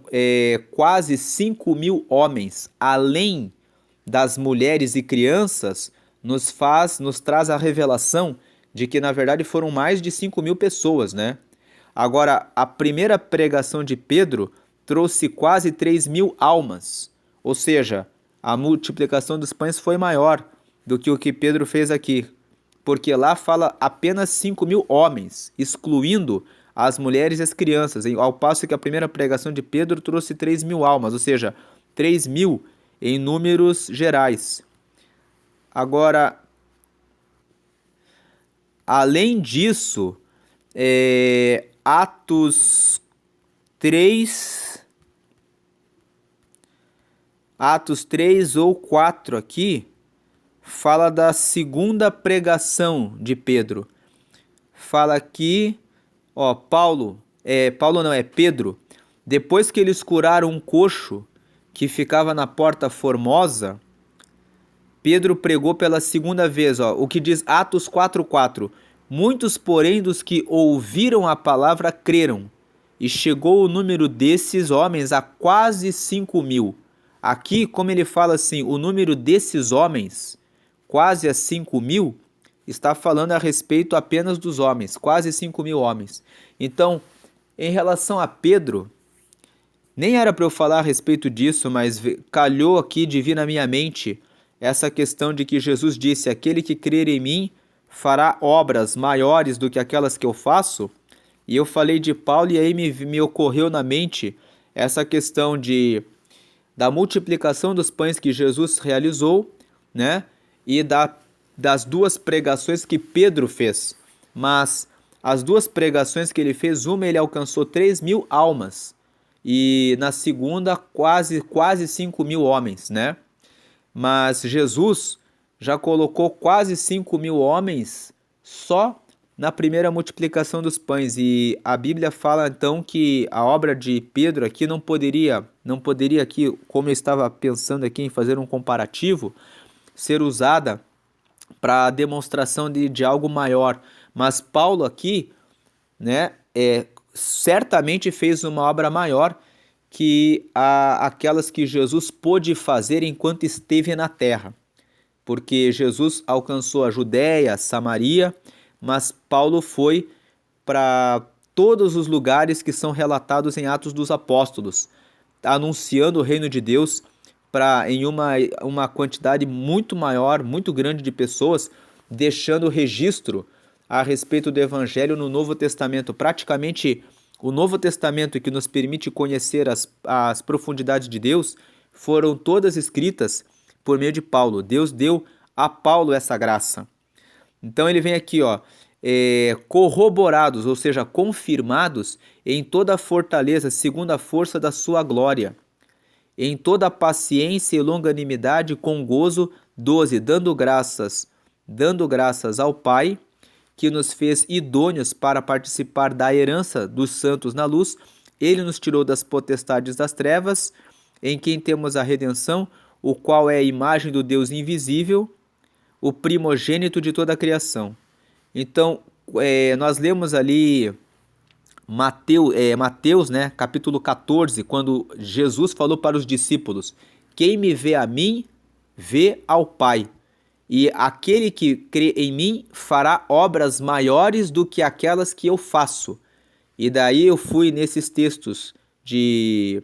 quase 5.000 homens, além das mulheres e crianças, nos traz a revelação de que, na verdade, foram mais de 5.000 pessoas, né? Agora, a primeira pregação de Pedro trouxe quase 3.000 almas, ou seja, a multiplicação dos pães foi maior do que o que Pedro fez aqui, porque lá fala apenas 5.000 homens, excluindo as mulheres e as crianças, ao passo que a primeira pregação de Pedro trouxe 3.000 almas, ou seja, 3.000 em números gerais. Agora, além disso, Atos 3 ou 4 aqui, fala da segunda pregação de Pedro. Fala aqui, Pedro, depois que eles curaram um coxo que ficava na Porta Formosa, Pedro pregou pela segunda vez, o que diz Atos 4:4. Muitos, porém, dos que ouviram a palavra creram, e chegou o número desses homens a quase 5.000. Aqui, como ele fala assim, o número desses homens, quase a 5.000, está falando a respeito apenas dos homens, quase 5.000 homens. Então, em relação a Pedro, nem era para eu falar a respeito disso, mas calhou aqui de vir na minha mente essa questão de que Jesus disse: aquele que crer em mim fará obras maiores do que aquelas que eu faço. E eu falei de Paulo, e aí me ocorreu na mente essa questão da multiplicação dos pães que Jesus realizou, né? E das duas pregações que Pedro fez. Mas as duas pregações que ele fez, uma ele alcançou 3.000 almas, e na segunda quase 5.000 homens, né? Mas Jesus já colocou quase 5.000 homens só na primeira multiplicação dos pães. E a Bíblia fala então que a obra de Pedro aqui não poderia aqui, como eu estava pensando aqui em fazer um comparativo, ser usada para demonstração de algo maior. Mas Paulo aqui, né, certamente fez uma obra maior que aquelas que Jesus pôde fazer enquanto esteve na terra. Porque Jesus alcançou a Judéia, Samaria, mas Paulo foi para todos os lugares que são relatados em Atos dos Apóstolos, anunciando o reino de Deus em uma quantidade muito maior, muito grande de pessoas, deixando registro a respeito do Evangelho no Novo Testamento. Praticamente o Novo Testamento, que nos permite conhecer as profundidades de Deus, foram todas escritas por meio de Paulo. Deus deu a Paulo essa graça. Então ele vem aqui, corroborados, ou seja, confirmados em toda a fortaleza, segundo a força da sua glória, em toda a paciência e longanimidade com gozo. 12, dando graças ao Pai, que nos fez idôneos para participar da herança dos santos na luz. Ele nos tirou das potestades das trevas, em quem temos a redenção, o qual é a imagem do Deus invisível, o primogênito de toda a criação. Então, nós lemos ali Mateus, né, capítulo 14, quando Jesus falou para os discípulos: quem me vê a mim, vê ao Pai. E aquele que crê em mim fará obras maiores do que aquelas que eu faço. E daí eu fui nesses textos de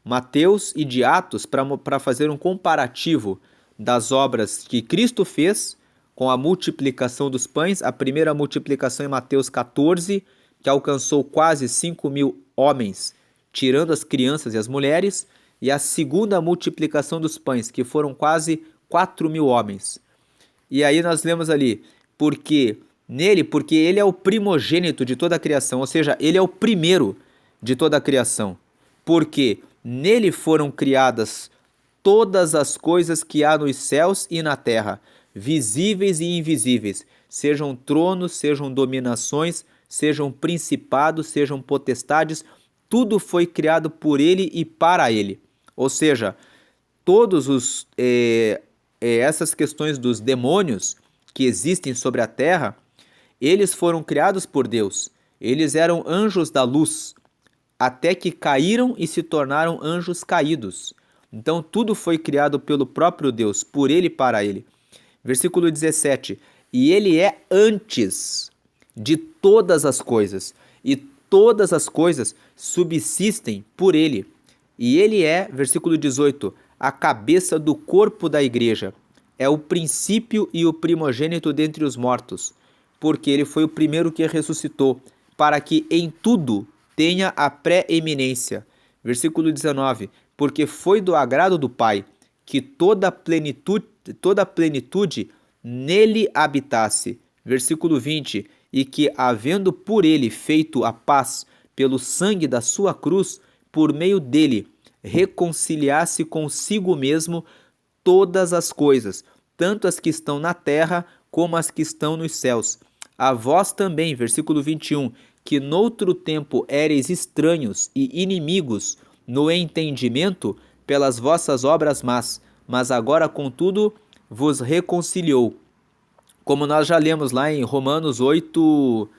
Mateus e de Atos para fazer um comparativo das obras que Cristo fez com a multiplicação dos pães. A primeira multiplicação em Mateus 14, que alcançou quase 5.000 homens, tirando as crianças e as mulheres. E a segunda multiplicação dos pães, que foram quase 4.000 homens. E aí nós lemos ali: porque Nele, porque ele é o primogênito de toda a criação, ou seja, ele é o primeiro de toda a criação. Porque nele foram criadas todas as coisas que há nos céus e na terra, visíveis e invisíveis, sejam tronos, sejam dominações, sejam principados, sejam potestades, tudo foi criado por ele e para ele. Ou seja, todos essas questões dos demônios que existem sobre a terra, eles foram criados por Deus. Eles eram anjos da luz, até que caíram e se tornaram anjos caídos. Então tudo foi criado pelo próprio Deus, por ele e para ele. Versículo 17: e ele é antes de todas as coisas, e todas as coisas subsistem por ele. E ele é, versículo 18, a cabeça do corpo da igreja. É o princípio e o primogênito dentre os mortos, porque ele foi o primeiro que ressuscitou, para que em tudo tenha a pré-eminência. Versículo 19, porque foi do agrado do Pai que toda a plenitude nele habitasse. Versículo 20, e que, havendo por ele feito a paz pelo sangue da sua cruz, por meio dele reconciliasse consigo mesmo todas as coisas, tanto as que estão na terra como as que estão nos céus. A vós também, versículo 21, que noutro tempo éreis estranhos e inimigos no entendimento pelas vossas obras más, mas agora, contudo, vos reconciliou. Como nós já lemos lá em Romanos 8,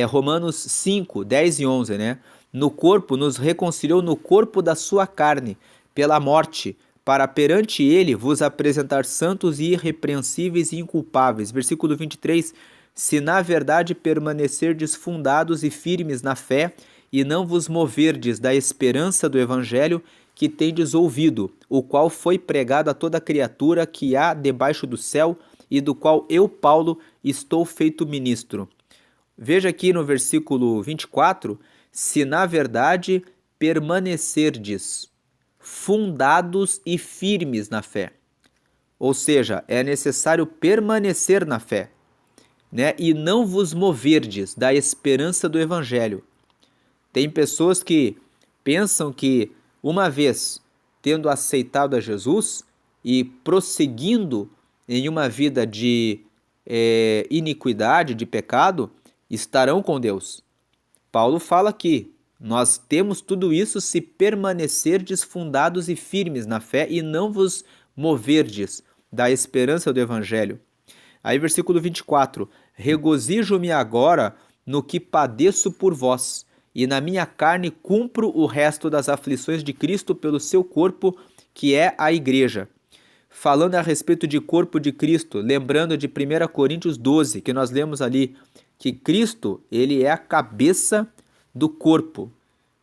Romanos 5, 10 e 11, né? No corpo, nos reconciliou no corpo da sua carne, pela morte, para perante ele vos apresentar santos e irrepreensíveis e inculpáveis. Versículo 23, se na verdade permanecerdes fundados e firmes na fé, e não vos moverdes da esperança do evangelho que tendes ouvido, o qual foi pregado a toda criatura que há debaixo do céu, e do qual eu, Paulo, estou feito ministro. Veja aqui no versículo 24, se na verdade permanecerdes fundados e firmes na fé. Ou seja, é necessário permanecer na fé, né? E não vos moverdes da esperança do evangelho. Tem pessoas que pensam que, uma vez tendo aceitado a Jesus e prosseguindo em uma vida de iniquidade, de pecado, estarão com Deus. Paulo fala que nós temos tudo isso se permanecerdes fundados e firmes na fé e não vos moverdes da esperança do evangelho. Aí versículo 24, regozijo-me agora no que padeço por vós, e na minha carne cumpro o resto das aflições de Cristo pelo seu corpo, que é a igreja. Falando a respeito de corpo de Cristo, lembrando de 1 Coríntios 12, que nós lemos ali, que Cristo, ele é a cabeça do corpo,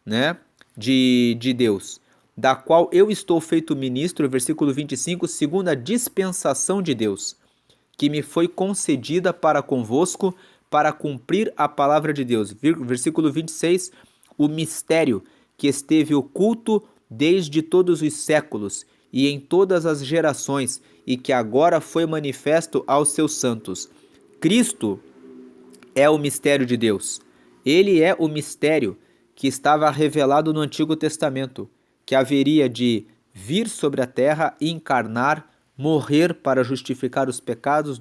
né, de Deus, da qual eu estou feito ministro, versículo 25, segundo a dispensação de Deus, que me foi concedida para convosco, para cumprir a palavra de Deus. Versículo 26, o mistério que esteve oculto desde todos os séculos e em todas as gerações, e que agora foi manifesto aos seus santos. Cristo é o mistério de Deus. Ele é o mistério que estava revelado no Antigo Testamento, que haveria de vir sobre a terra, encarnar, morrer para justificar os pecados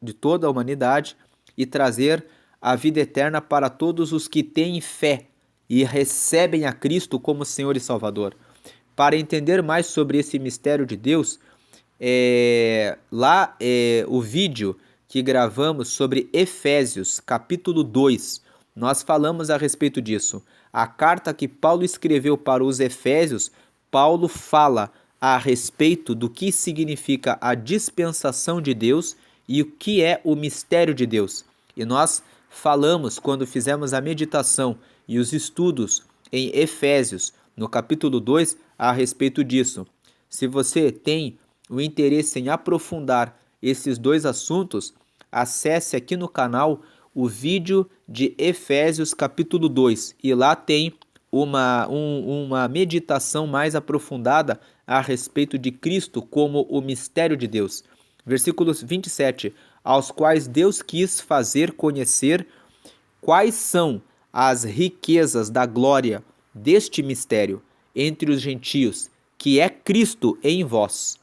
de toda a humanidade e trazer a vida eterna para todos os que têm fé e recebem a Cristo como Senhor e Salvador. Para entender mais sobre esse mistério de Deus, o vídeo que gravamos sobre Efésios, capítulo 2, nós falamos a respeito disso. A carta que Paulo escreveu para os Efésios, Paulo fala a respeito do que significa a dispensação de Deus e o que é o mistério de Deus. E nós falamos, quando fizemos a meditação e os estudos em Efésios, no capítulo 2, a respeito disso. Se você tem o interesse em aprofundar esses dois assuntos, acesse aqui no canal o vídeo de Efésios capítulo 2 e lá tem uma meditação mais aprofundada a respeito de Cristo como o mistério de Deus. Versículo 27, aos quais Deus quis fazer conhecer quais são as riquezas da glória deste mistério entre os gentios, que é Cristo em vós.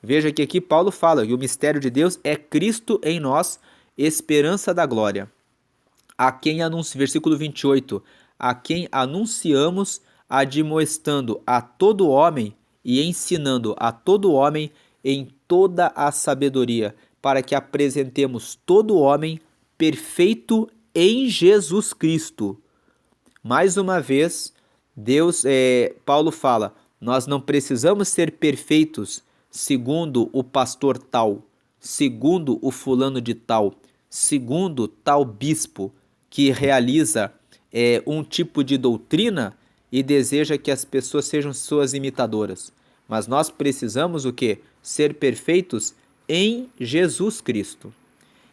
Veja que aqui Paulo fala que o mistério de Deus é Cristo em nós, esperança da glória. A quem versículo 28, a quem anunciamos, admoestando a todo homem e ensinando a todo homem em toda a sabedoria, para que apresentemos todo homem perfeito em Jesus Cristo. Mais uma vez, Paulo fala, nós não precisamos ser perfeitos segundo o pastor tal, segundo o fulano de tal, segundo tal bispo que realiza um tipo de doutrina e deseja que as pessoas sejam suas imitadoras. Mas nós precisamos o quê? Ser perfeitos em Jesus Cristo.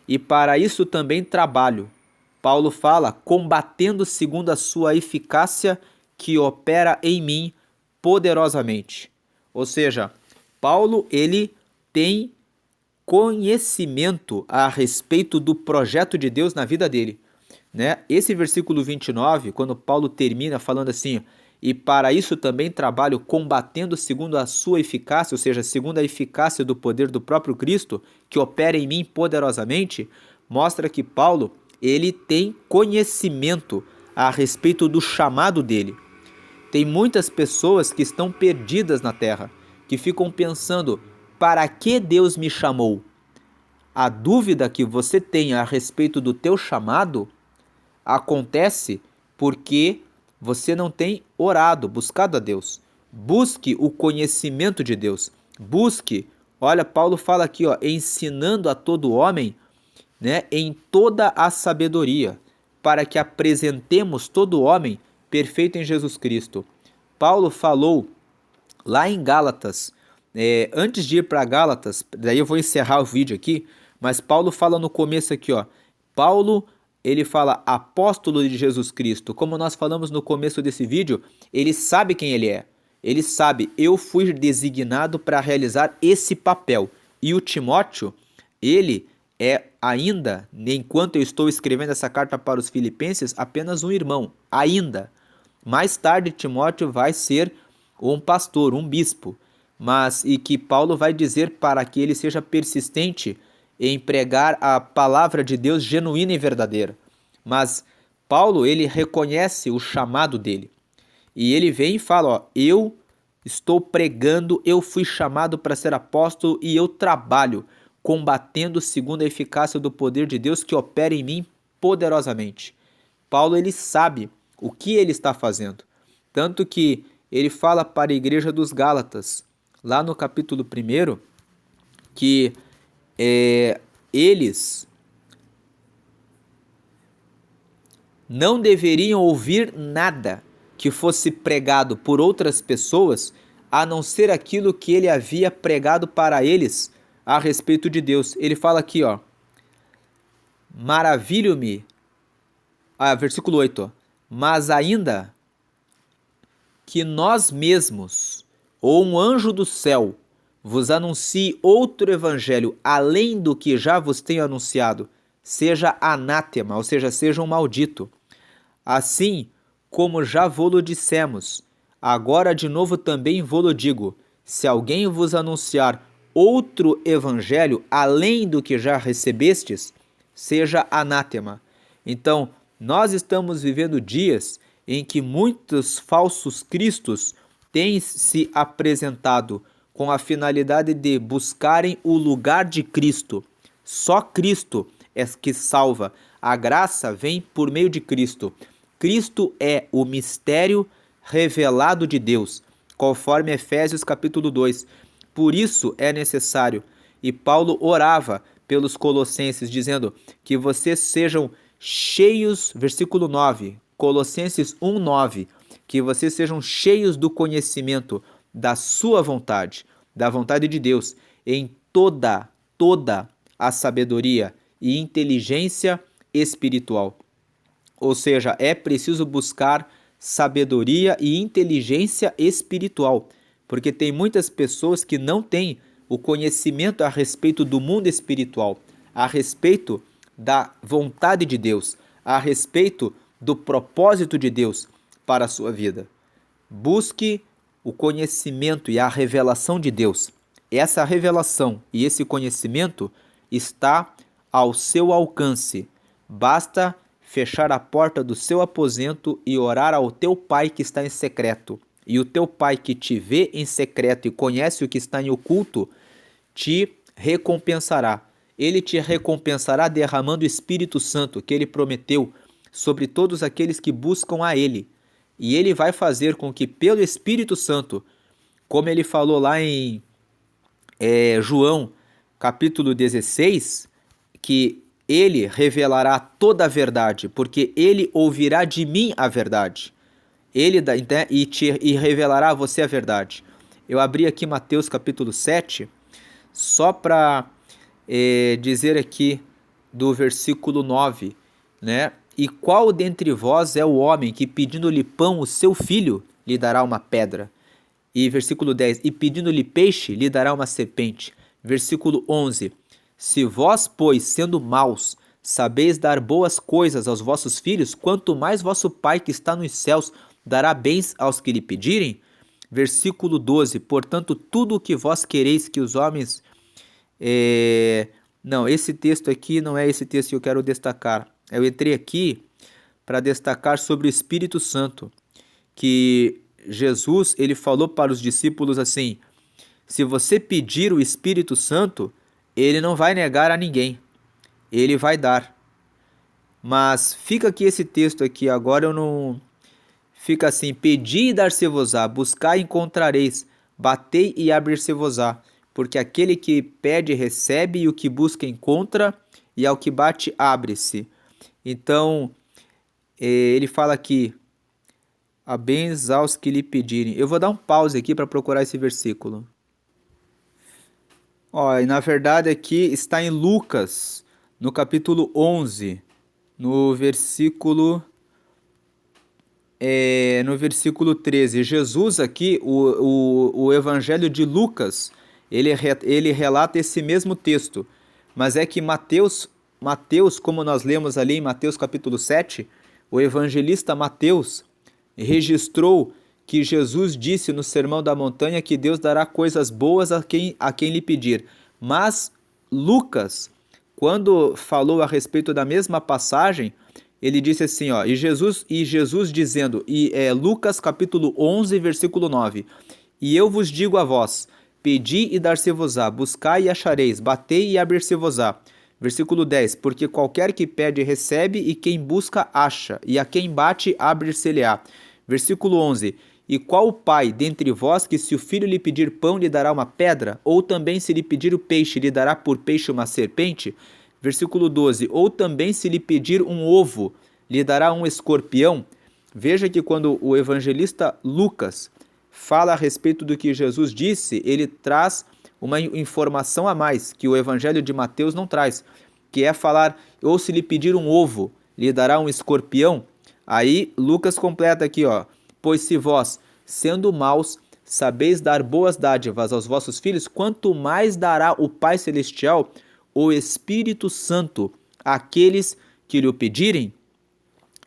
E para isso também trabalho. Paulo fala, combatendo segundo a sua eficácia que opera em mim poderosamente. Ou seja, Paulo ele tem conhecimento a respeito do projeto de Deus na vida dele. Né? Esse versículo 29, quando Paulo termina falando assim, e para isso também trabalho combatendo segundo a sua eficácia, ou seja, segundo a eficácia do poder do próprio Cristo, que opera em mim poderosamente, mostra que Paulo ele tem conhecimento a respeito do chamado dele. Tem muitas pessoas que estão perdidas na terra, que ficam pensando, para que Deus me chamou? A dúvida que você tem a respeito do teu chamado acontece porque você não tem orado, buscado a Deus. Busque o conhecimento de Deus. Busque, olha, Paulo fala aqui, ó, ensinando a todo homem, né, em toda a sabedoria, para que apresentemos todo homem perfeito em Jesus Cristo. Paulo falou lá em Gálatas, antes de ir para Gálatas, daí eu vou encerrar o vídeo aqui, mas Paulo fala no começo aqui, ó, Paulo, ele fala apóstolo de Jesus Cristo. Como nós falamos no começo desse vídeo, ele sabe quem ele é. Ele sabe, eu fui designado para realizar esse papel. E o Timóteo, ele é ainda, enquanto eu estou escrevendo essa carta para os filipenses, apenas um irmão, ainda. Mais tarde, Timóteo vai ser um pastor, um bispo, e que Paulo vai dizer para que ele seja persistente em pregar a palavra de Deus genuína e verdadeira. Mas Paulo, ele reconhece o chamado dele. E ele vem e fala, ó, eu estou pregando, eu fui chamado para ser apóstolo e eu trabalho combatendo segundo a eficácia do poder de Deus que opera em mim poderosamente. Paulo, ele sabe o que ele está fazendo. Tanto que ele fala para a igreja dos Gálatas, lá no capítulo 1, que eles não deveriam ouvir nada que fosse pregado por outras pessoas, a não ser aquilo que ele havia pregado para eles a respeito de Deus. Ele fala aqui, ó, maravilho-me, versículo 8, ó, mas ainda que nós mesmos, ou um anjo do céu, vos anuncie outro evangelho além do que já vos tenho anunciado, seja anátema, ou seja, seja um maldito. Assim como já vô-lo dissemos, agora de novo também vô-lo digo, se alguém vos anunciar outro evangelho além do que já recebestes, seja anátema. Então, nós estamos vivendo dias em que muitos falsos cristos têm se apresentado com a finalidade de buscarem o lugar de Cristo. Só Cristo é que salva. A graça vem por meio de Cristo. Cristo é o mistério revelado de Deus, conforme Efésios capítulo 2. Por isso é necessário. E Paulo orava pelos colossenses, dizendo que vocês sejam cheios, versículo 9, Colossenses 1:9, que vocês sejam cheios do conhecimento da sua vontade, da vontade de Deus, em toda a sabedoria e inteligência espiritual. Ou seja, é preciso buscar sabedoria e inteligência espiritual, porque tem muitas pessoas que não têm o conhecimento a respeito do mundo espiritual, a respeito da vontade de Deus, a respeito do propósito de Deus para a sua vida. Busque o conhecimento e a revelação de Deus. Essa revelação e esse conhecimento está ao seu alcance. Basta fechar a porta do seu aposento e orar ao teu Pai que está em secreto. E o teu Pai que te vê em secreto e conhece o que está em oculto, te recompensará. Ele te recompensará derramando o Espírito Santo que ele prometeu sobre todos aqueles que buscam a ele. E ele vai fazer com que pelo Espírito Santo, como ele falou lá em João capítulo 16, que ele revelará toda a verdade, porque ele ouvirá de mim a verdade. Ele e revelará a você a verdade. Eu abri aqui Mateus capítulo 7, só para dizer aqui do versículo 9, né? E qual dentre vós é o homem que, pedindo-lhe pão o seu filho, lhe dará uma pedra? E versículo 10, e pedindo-lhe peixe, lhe dará uma serpente. Versículo 11, se vós, pois, sendo maus, sabeis dar boas coisas aos vossos filhos, quanto mais vosso Pai que está nos céus dará bens aos que lhe pedirem? Versículo 12, portanto, tudo o que vós quereis que os homens... Não, esse texto aqui não é esse texto que eu quero destacar. Eu entrei aqui para destacar sobre o Espírito Santo, que Jesus ele falou para os discípulos assim: se você pedir o Espírito Santo, ele não vai negar a ninguém, ele vai dar. Mas fica aqui esse texto aqui, agora eu não... Fica assim, pedi e dar-se-vos-á, buscai e encontrareis, batei e abrir-se-vos-á, porque aquele que pede recebe, e o que busca encontra, e ao que bate abre-se. Então, ele fala aqui, a bens aos que lhe pedirem. Eu vou dar um pause aqui para procurar esse versículo. E na verdade aqui está em Lucas, no capítulo 11, no versículo 13. Jesus aqui, o Evangelho de Lucas, ele relata esse mesmo texto, mas é que Mateus, como nós lemos ali em Mateus capítulo 7, o evangelista Mateus registrou que Jesus disse no Sermão da Montanha que Deus dará coisas boas a quem lhe pedir. Mas Lucas, quando falou a respeito da mesma passagem, ele disse assim, e Jesus dizendo, Lucas capítulo 11, versículo 9, e eu vos digo a vós, pedi e dar-se-vos-á, buscai e achareis, batei e abrir-se-vos-á. Versículo 10, porque qualquer que pede recebe, e quem busca acha, e a quem bate abre-se-lhe-á. Versículo 11, e qual o pai dentre vós que se o filho lhe pedir pão lhe dará uma pedra? Ou também se lhe pedir o peixe lhe dará por peixe uma serpente? Versículo 12, ou também se lhe pedir um ovo lhe dará um escorpião? Veja que quando o evangelista Lucas fala a respeito do que Jesus disse, ele traz uma informação a mais que o Evangelho de Mateus não traz, que é falar, ou se lhe pedir um ovo, lhe dará um escorpião. Aí Lucas completa aqui, pois se vós, sendo maus, sabeis dar boas dádivas aos vossos filhos, quanto mais dará o Pai Celestial o Espírito Santo àqueles que lhe o pedirem?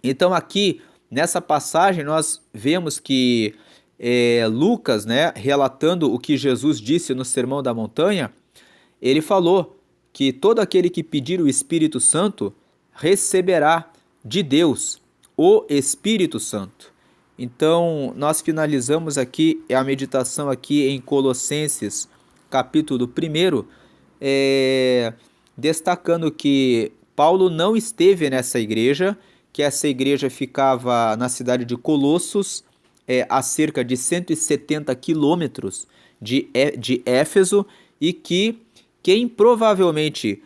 Então aqui, nessa passagem, nós vemos que Lucas, relatando o que Jesus disse no Sermão da Montanha, ele falou que todo aquele que pedir o Espírito Santo receberá de Deus o Espírito Santo. Então, nós finalizamos aqui a meditação aqui em Colossenses, capítulo 1, destacando que Paulo não esteve nessa igreja, que essa igreja ficava na cidade de Colossos, a cerca de 170 quilômetros de Éfeso, e que quem provavelmente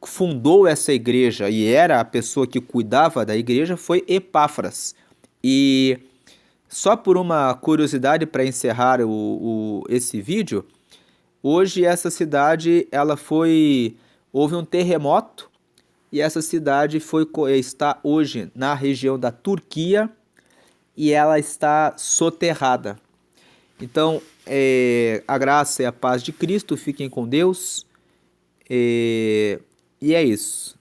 fundou essa igreja e era a pessoa que cuidava da igreja foi Epáfras. E só por uma curiosidade para encerrar esse vídeo, hoje essa cidade houve um terremoto e essa cidade está hoje na região da Turquia, e ela está soterrada. Então, a graça e a paz de Cristo, fiquem com Deus. E é isso.